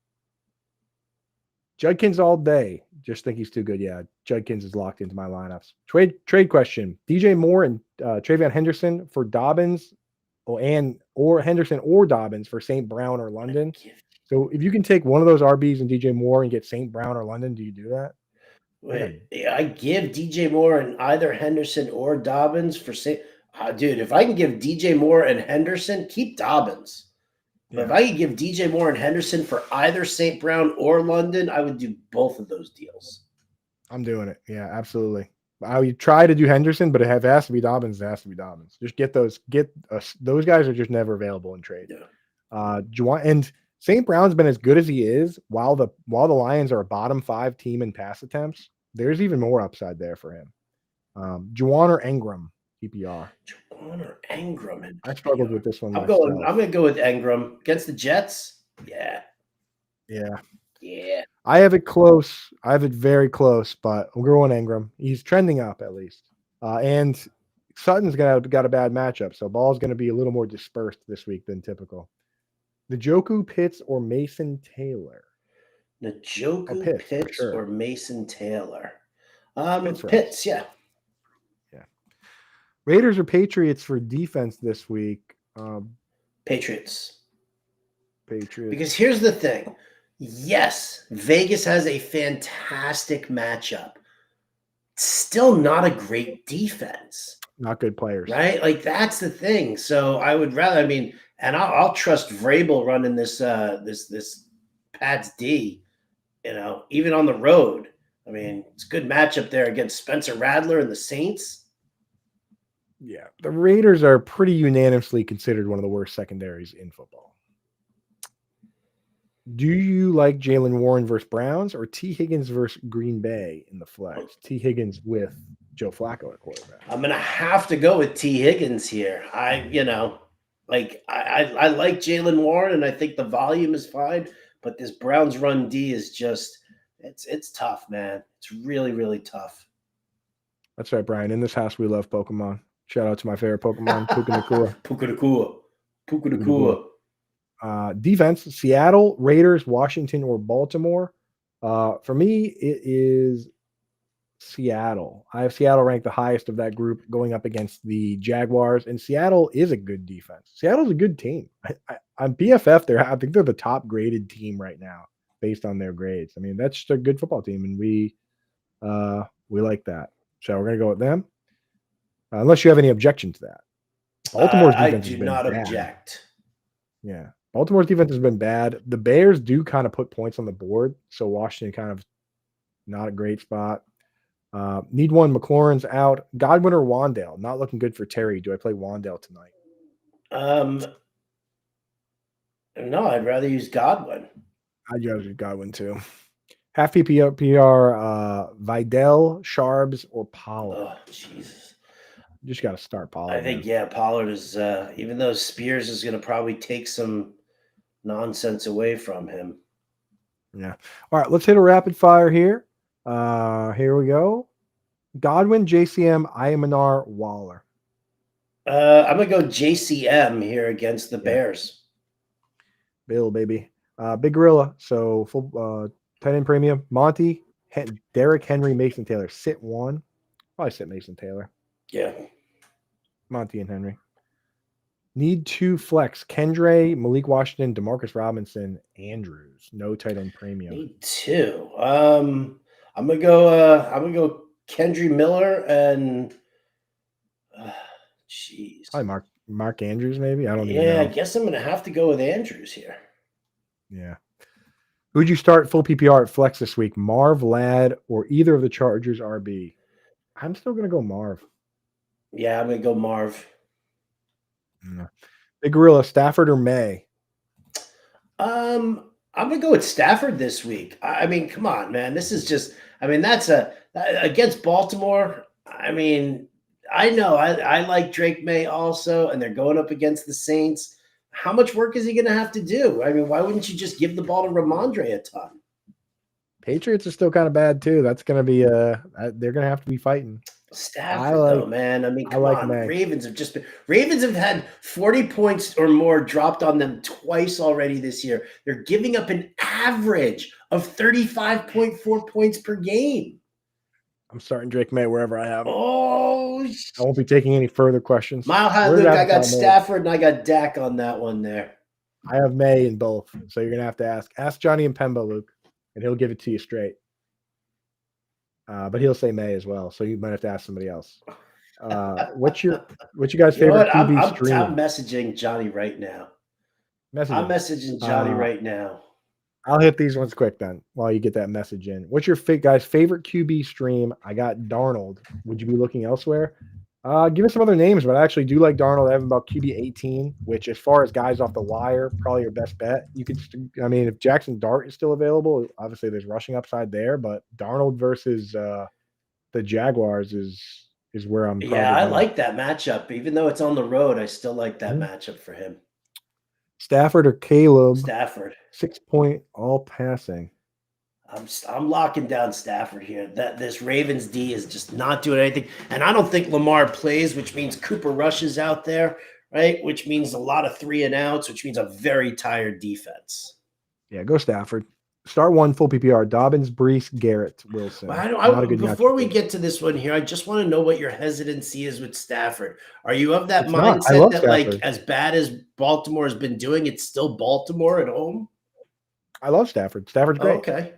Judkins all day. Just think he's too good. Yeah, Judkins is locked into my lineups. Trade question: DJ Moore and Travion Henderson for Dobbins, or Henderson or Dobbins for St. Brown or London. So if you can take one of those RBs and DJ Moore and get St. Brown or London, do you do that? Wait, I give DJ Moore and either Henderson or Dobbins for St. Dude, if I can give DJ Moore and Henderson, keep Dobbins. But if I could give DJ Moore and Henderson for either St. Brown or London, I would do both of those deals. I'm doing it. Yeah, absolutely. I would try to do Henderson, but it has to be Dobbins. It has to be Dobbins. Just get those. Those guys are just never available in trade. Yeah. And St. Brown's been as good as he is while the Lions are a bottom 5 team in pass attempts. There's even more upside there for him. Juwan or Engram, PPR. Juwan or Engram in I struggled PPR. with this one I'm myself. going to go with Engram against the Jets. Yeah. Yeah. I have it close. I have it very close, but I'm going Engram. He's trending up at least. And Sutton's got a bad matchup, so Ball's going to be a little more dispersed this week than typical. Njoku, Pitts, or Mason Taylor? Njoku, Pitts, or Mason Taylor? Pitts, yeah. Raiders or Patriots for defense this week? Patriots. Because here's the thing. Yes, Vegas has a fantastic matchup. Still not a great defense. Not good players. Right? Like, that's the thing. So I would rather, and I'll trust Vrabel running this Pats D, even on the road. It's a good matchup there against Spencer Rattler and the Saints. Yeah, the Raiders are pretty unanimously considered one of the worst secondaries in football. Do you like Jaylen Warren versus Browns or T. Higgins versus Green Bay in the flex? T. Higgins with Joe Flacco at quarterback. I'm going to have to go with T. Higgins here. I like Jaylen Warren, and I think the volume is fine, but this Browns run D is just it's tough, man. It's really, really tough. That's right, Brian. In this house, we love Pokemon. Shout out to my favorite Pokemon, Puka Nakua. Puka Nakua. Defense, Seattle, Raiders, Washington, or Baltimore. For me, it is Seattle. I have Seattle ranked the highest of that group going up against the Jaguars, and Seattle is a good defense. Seattle's a good team. On PFF, I think they're the top graded team right now based on their grades. That's just a good football team, and we like that. So we're going to go with them. Unless you have any objection to that. Baltimore's defense I do not object. Yeah. Baltimore's defense has been bad. The Bears do kind of put points on the board, so Washington kind of not a great spot. Need one. McLaurin's out. Godwin or Wandale? Not looking good for Terry. Do I play Wandale tonight? No, I'd rather use Godwin. I'd rather use Godwin too. Half PPR, Vidal, Sharps, or Pollard. Oh, Jesus. You just got to start Pollard. I think, Pollard is, even though Spears is going to probably take some nonsense away from him. Yeah. All right, let's hit a rapid fire here. Here we go. Godwin, JCM, Ayamanar, Waller. I'm going to go JCM here against the Bears. Bill, baby. Big Gorilla. So full tight end premium. Monty, Derrick Henry, Mason Taylor. Sit one. Probably sit Mason Taylor. Yeah. Monty and Henry. Need two flex. Kendre, Malik Washington, Demarcus Robinson, Andrews. No tight end premium. Need two. I'm gonna go Kendre Miller and jeez. Probably Mark Andrews, maybe. I don't even know. Yeah, I guess I'm gonna have to go with Andrews here. Yeah. Who'd you start full PPR at flex this week? Marv, Ladd, or either of the Chargers RB? I'm still gonna go Marv. Yeah, I'm gonna go Marv. Yeah. Big Gorilla, Stafford or May? I'm gonna go with Stafford this week. Come on, man. This is just. That's against Baltimore. I know I like Drake May also, and they're going up against the Saints. How much work is he going to have to do? Why wouldn't you just give the ball to Ramondre a ton? Patriots are still kind of bad too. That's going to be they're going to have to be fighting. Stafford, man. Come on. May. Ravens have had 40 points or more dropped on them twice already this year. They're giving up an average of 35.4 points per game. I'm starting Drake May wherever I have him. Oh, I won't be taking any further questions. Mile High Luke, I got Stafford and I got Dak on that one there. I have May in both. So you're going to have to ask Johnny and Pembo, Luke, and he'll give it to you straight. But he'll say May as well. So you might have to ask somebody else. What's your guys' favorite QB stream? I'm messaging Johnny right now. I'm messaging Johnny right now. I'll hit these ones quick then while you get that message in. What's your guys' favorite QB stream? I got Darnold. Would you be looking elsewhere? Give us some other names, but I actually do like Darnold. I have him about QB 18, which, as far as guys off the wire, probably your best bet. You could, I mean, if Jackson Dart is still available, obviously there's rushing upside there. But Darnold versus the Jaguars is where I'm. Yeah, I Going. like that matchup. Even though it's on the road, I still like that matchup for him. Stafford or Caleb? Stafford. 6-point all passing. I'm locking down Stafford here. That this Ravens D is just not doing anything, and I don't think Lamar plays, which means Cooper Rush is out there, right? Which means a lot of 3 and outs, which means a very tired defense. Yeah, go Stafford. Start 1 full PPR. Dobbins, Brees, Garrett, Wilson. Before we get to this one here, I just want to know what your hesitancy is with Stafford. Are you of that mindset that, Stafford. like, as bad as Baltimore has been doing, it's still Baltimore at home? I love Stafford. Stafford's great. Okay.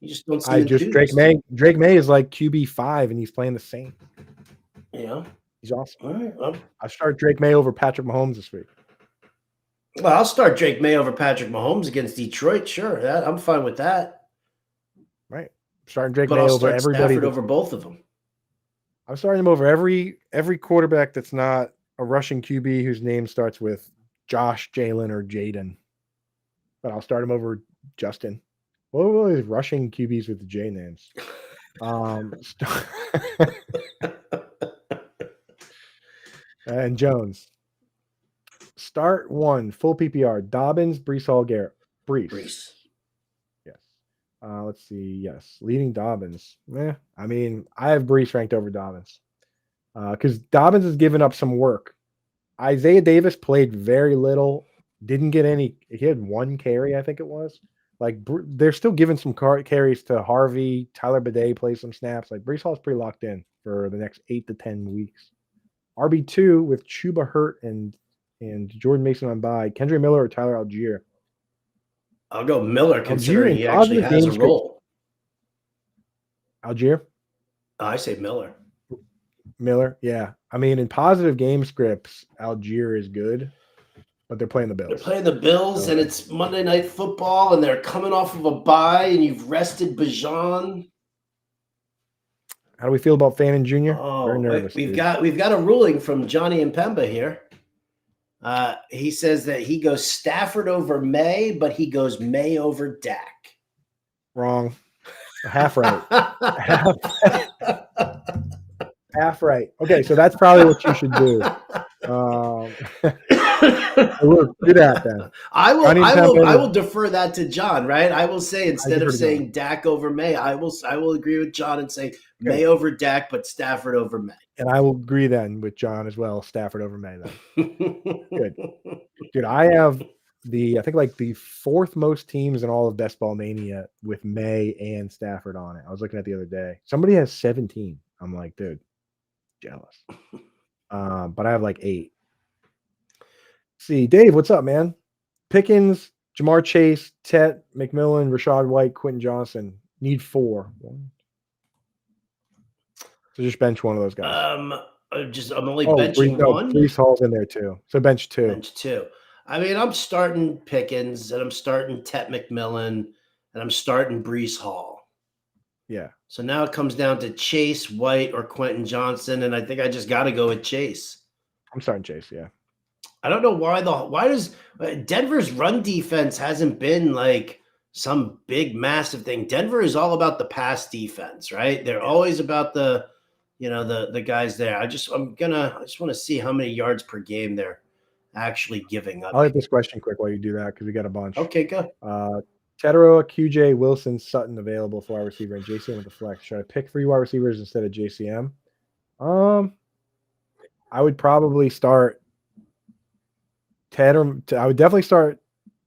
You just don't see Drake May. Drake May is like QB5, and he's playing the same. Yeah. He's awesome. All right. Well, I start Drake May over Patrick Mahomes this week. Well, I'll start Drake May over Patrick Mahomes against Detroit. Sure, I'm fine with that. Right, starting Drake May over everybody. Stafford over both of them. I'm starting him over every quarterback that's not a rushing QB whose name starts with Josh, Jalen, or Jaden. But I'll start him over Justin. What are all these rushing QBs with the J names? And Jones. Start 1 full PPR. Dobbins, Brees Hall, Garrett. Brees. Yes. Let's see. Yes. Leading Dobbins. I mean, I have Brees ranked over Dobbins. Because Dobbins has given up some work. Isaiah Davis played very little. Didn't get any. He had 1 carry, I think it was. Like, they're still giving some carries to Harvey. Tyler Bidet plays some snaps. Like, Brees Hall's pretty locked in for the next 8 to 10 weeks. RB2 with Chuba hurt and Jordan Mason on bye. Kendra Miller or Tyler Algier? I'll go Miller, considering he actually has a role. Algier? I say Miller. Miller, yeah. I mean, in positive game scripts, Algier is good, but they're playing the Bills. They're playing the Bills, and it's Monday Night Football, and they're coming off of a bye, and you've rested Bijan. How do we feel about Fannin Jr.? Oh, very nervous. We've got a ruling from Johnny and Pemba here. He says that he goes Stafford over May, but he goes May over Dak. Wrong. Half right. Half right. Okay, so that's probably what you should do. We'll do that then. I will defer that to John, right? I will say, instead of saying Dak over May, I will agree with John and say May over Dak, but Stafford over May. And I will agree then with John as well, Stafford over May then. Good. Dude, I have I think like the 4th most teams in all of Best Ball Mania with May and Stafford on it. I was looking at the other day. Somebody has 17. I'm like, dude, jealous. But I have like 8. See, Dave, what's up, man? Pickens, Jamar Chase, Tet, McMillan, Rashad White, Quentin Johnson. Need 4. So just bench one of those guys. I'm only benching one. Brees Hall's in there too. So bench 2. Bench 2. I mean, I'm starting Pickens, and I'm starting Tet McMillan, and I'm starting Brees Hall. Yeah. So now it comes down to Chase, White, or Quentin Johnson, and I think I just got to go with Chase. I'm starting Chase, yeah. I don't know why does Denver's run defense hasn't been like some big massive thing. Denver is all about the pass defense, right? They're always about the guys there. I just want to see how many yards per game they're actually giving up. I'll hit this question quick while you do that because we got a bunch. Okay, go. Teteroa, QJ, Wilson, Sutton available for wide receiver, and JCM with the flex. Should I pick 3 wide receivers instead of JCM? I would probably start I would definitely start.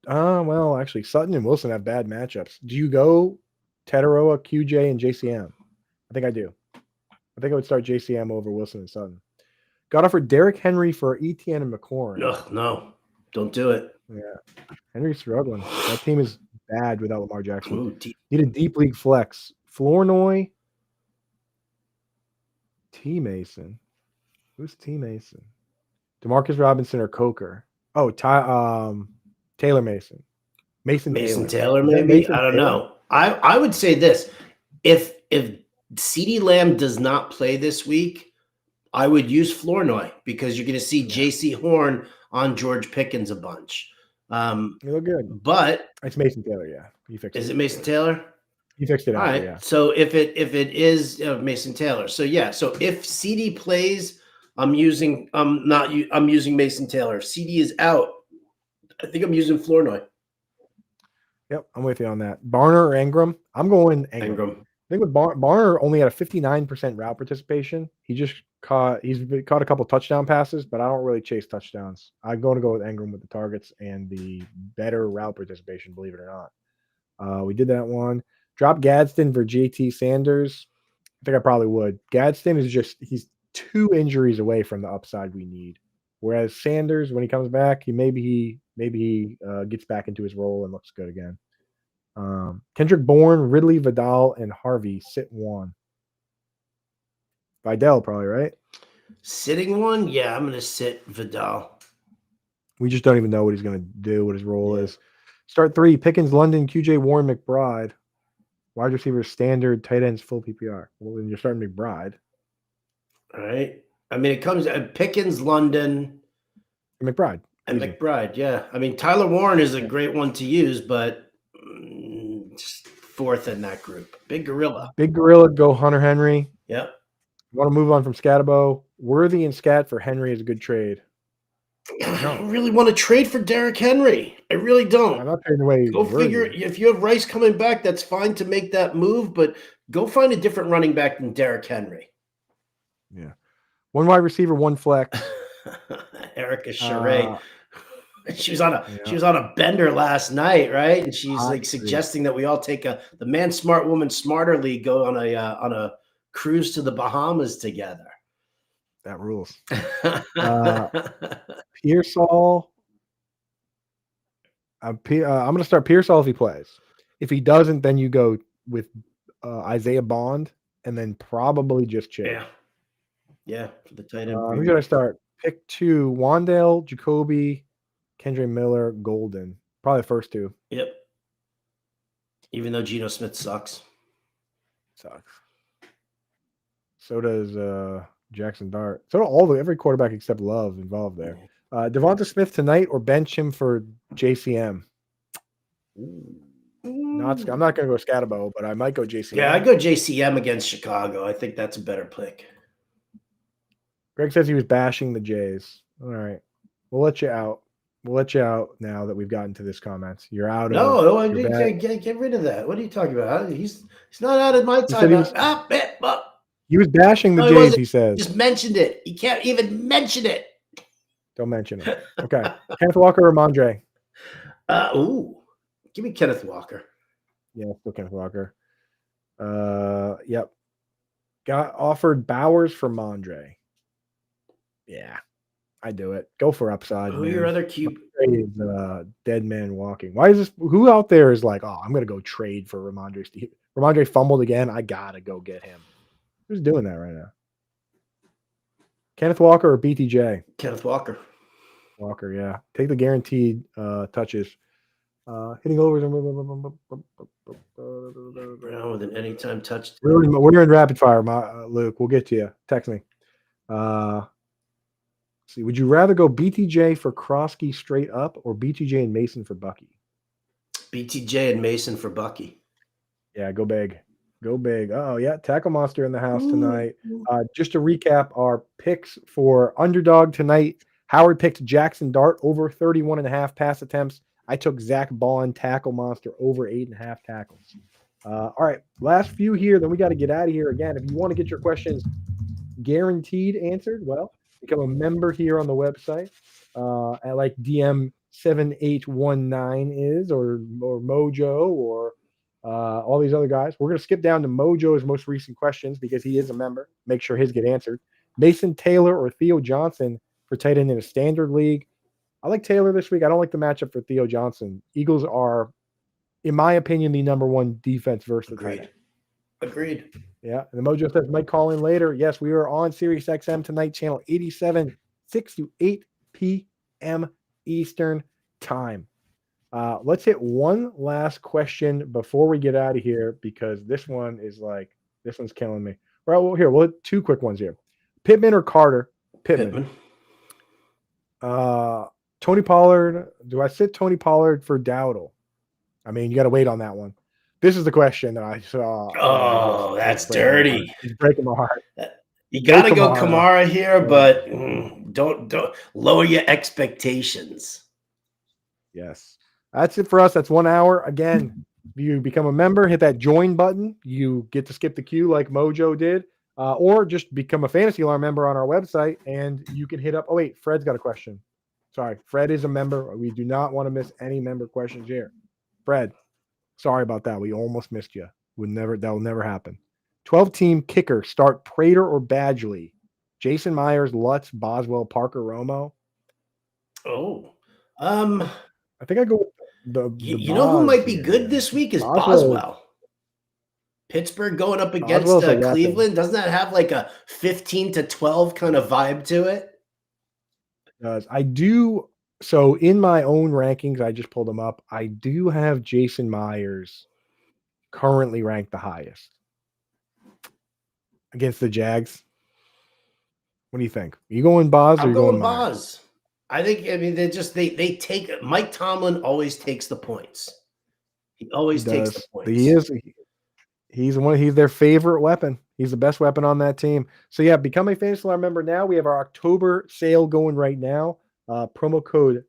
Well, actually, Sutton and Wilson have bad matchups. Do you go Teteroa, QJ, and JCM? I think I do. I think I would start JCM over Wilson and Sutton. Got offered Derrick Henry for ETN and McLaurin. No, don't do it. Yeah, Henry's struggling. That team is bad without Lamar Jackson. Ooh, Need a deep league flex. Flournoy, T. Mason. Who's T. Mason? DeMarcus Robinson or Coker? Oh, Taylor Mason. Mason Taylor, maybe. I don't know. I would say this: if CeeDee Lamb does not play this week, I would use Flournoy because you're going to see Yeah. J.C. Horn on George Pickens a bunch. You look good. But It's Mason Taylor. Yeah, you fixed is it. it Mason Taylor? You fixed it All after. right. Yeah. So if it is Mason Taylor, so yeah. So if CD plays, I'm using I'm using Mason Taylor. If CD is out, I think I'm using Flournoy. Yep, I'm with you on that. Barner or Ingram? I'm going Ingram. Ingram. I think with Barner only had a 59% route participation. He's caught a couple touchdown passes, but I don't really chase touchdowns. I'm going to go with Ingram with the targets and the better route participation, believe it or not. We did that one. Drop Gadsden for JT Sanders. I think I probably would. Gadsden he's 2 injuries away from the upside we need. Whereas Sanders, when he comes back, maybe he gets back into his role and looks good again. Kendrick Bourne, Ridley, Vidal, and Harvey sit 1. Vidal probably, right? Sitting one? Yeah, I'm going to sit Vidal. We just don't even know what he's going to do, what his role is. Start 3, Pickens, London, QJ, Warren, McBride. Wide receivers, standard, tight ends, full PPR. Well, then you're starting McBride. All right. I mean, it comes Pickens, London, McBride. and Easy. McBride. Yeah. I mean, Tyler Warren is a great one to use, but just 4th in that group. Big Gorilla. Big Gorilla, go Hunter Henry. Yep. Want to move on from Scatabo. Worthy and Scat for Henry is a good trade. I don't really want to trade for Derrick Henry. I really don't. I'm not trading away. Go figure. If you have Rice coming back, that's fine to make that move, but go find a different running back than Derrick Henry. Yeah. 1 wide receiver, 1 flex. Erica Charet. She was on a bender last night, right? And she's suggesting that we all take the Man Smart Woman Smarter League, go on a cruise to the Bahamas together. That rules. Pearsall. I'm going to start Pearsall if he plays. If he doesn't, then you go with Isaiah Bond and then probably just Chase. Yeah, for the tight end. Who should I start? Pick 2: Wandale, Jacoby, Kendre Miller, Golden. Probably the first 2. Yep. Even though Geno Smith sucks. So does Jackson Dart. So do every quarterback except Love involved there. Devonta Smith tonight or bench him for JCM? I'm not going to go Scatabo, but I might go JCM. Yeah, I'd go JCM against Chicago. I think that's a better pick. Greg says he was bashing the Jays. All right. We'll let you out. We'll let you out now that we've gotten to this comments. You're out. Get rid of that. What are you talking about? He's not out of my time. He was bashing the Jays, he says. Just mentioned it. You can't even mention it. Don't mention it. Okay. Kenneth Walker or Mondre? Give me Kenneth Walker. Yeah, still Kenneth Walker. Yep. Got offered Bowers for Mondre. Yeah, I do it. Go for upside. Who are your other cute? Dead man walking. Why is this? Who out there is like, oh, I'm going to go trade for Ramondre Steve? Ramondre fumbled again. I got to go get him. Who's doing that right now? Kenneth Walker or BTJ? Kenneth Walker. Walker, yeah. Take the guaranteed touches. Hitting overs. Brown with an anytime touch. We're in rapid fire, Luke. We'll get to you. Text me. See, would you rather go BTJ for Krosky straight up or BTJ and Mason for Bucky? BTJ and Mason for Bucky. Yeah, go big. Go big. Oh, yeah. Tackle Monster in the house tonight. Just to recap our picks for underdog tonight. Howard picked Jackson Dart over 31.5 pass attempts. I took Zach Bond, Tackle Monster, over 8.5 tackles. All right. Last few here. Then we got to get out of here again. If you want to get your questions guaranteed answered, well, become a member here on the website at like DM7819 is or Mojo or all these other guys. We're going to skip down to Mojo's most recent questions because he is a member. Make sure his get answered. Mason Taylor or Theo Johnson for tight end in a standard league. I like Taylor this week. I don't like the matchup for Theo Johnson. Eagles are, in my opinion, the number 1 defense versus the tight end. Agreed. Yeah. And the Mojo says might call in later. Yes, we are on Sirius XM tonight, channel 87, 6 to 8 p.m. Eastern time. Let's hit one last question before we get out of here because this one's killing me. Well, here, we'll hit 2 quick ones here. Pittman or Carter? Pittman. Tony Pollard. Do I sit Tony Pollard for Dowdle? I mean, you got to wait on that one. This is the question that I saw. Oh, that's dirty. It's breaking my heart. You got to go Kamara. Kamara here, but don't lower your expectations. Yes. That's it for us. That's 1 hour. Again, if you become a member, hit that join button. You get to skip the queue like Mojo did, or just become a Fantasy Alarm member on our website, and you can hit up. Oh, wait, Fred's got a question. Sorry, Fred is a member. We do not want to miss any member questions here. Fred, sorry about that. We almost missed you. That will never happen. 12-team kicker. Start Prater or Badgley. Jason Myers, Lutz, Boswell, Parker, Romo. Oh, I think I go with the you know who might be good this week is Boswell. Pittsburgh going up against Cleveland. Doesn't that have like a 15-12 kind of vibe to it? It does. I do. So in my own rankings, I just pulled them up. I do have Jason Myers currently ranked the highest against the Jags. What do you think? Are you going Boz or are you going Boz? I think. I mean, they take. Mike Tomlin always takes the points. He always takes the points. He's their favorite weapon. He's the best weapon on that team. So yeah, become a Fantasy Alarm member now. We have our October sale going right now. Promo code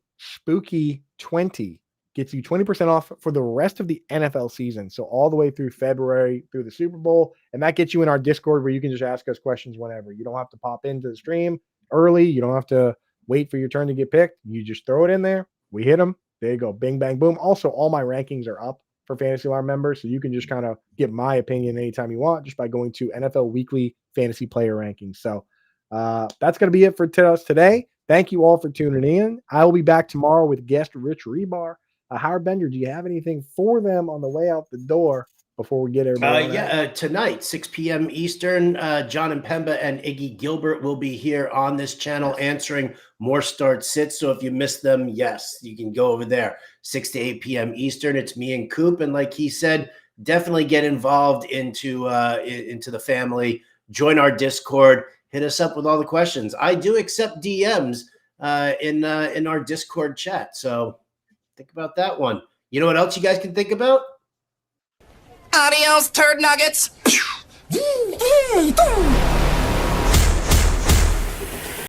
SPOOKY20 gets you 20% off for the rest of the NFL season. So all the way through February through the Super Bowl. And that gets you in our Discord where you can just ask us questions whenever. You don't have to pop into the stream early. You don't have to wait for your turn to get picked. You just throw it in there. We hit them. There you go. Bing, bang, boom. Also, all my rankings are up for Fantasy Alarm members. So you can just kind of get my opinion anytime you want just by going to NFL Weekly Fantasy Player Rankings. So that's going to be it for us today. Thank you all for tuning in. I will be back tomorrow with guest Rich Rebar. Howard Bender, do you have anything for them on the way out the door before we get everybody? Tonight, 6 p.m. Eastern, John and Pemba and Iggy Gilbert will be here on this channel answering more start sits. So if you missed them, yes, you can go over there, 6 to 8 p.m. Eastern. It's me and Coop. And like he said, definitely get involved into the family. Join our Discord. Hit us up with all the questions. I do accept DMs in our Discord chat. So think about that one. You know what else you guys can think about? Adios, turd nuggets.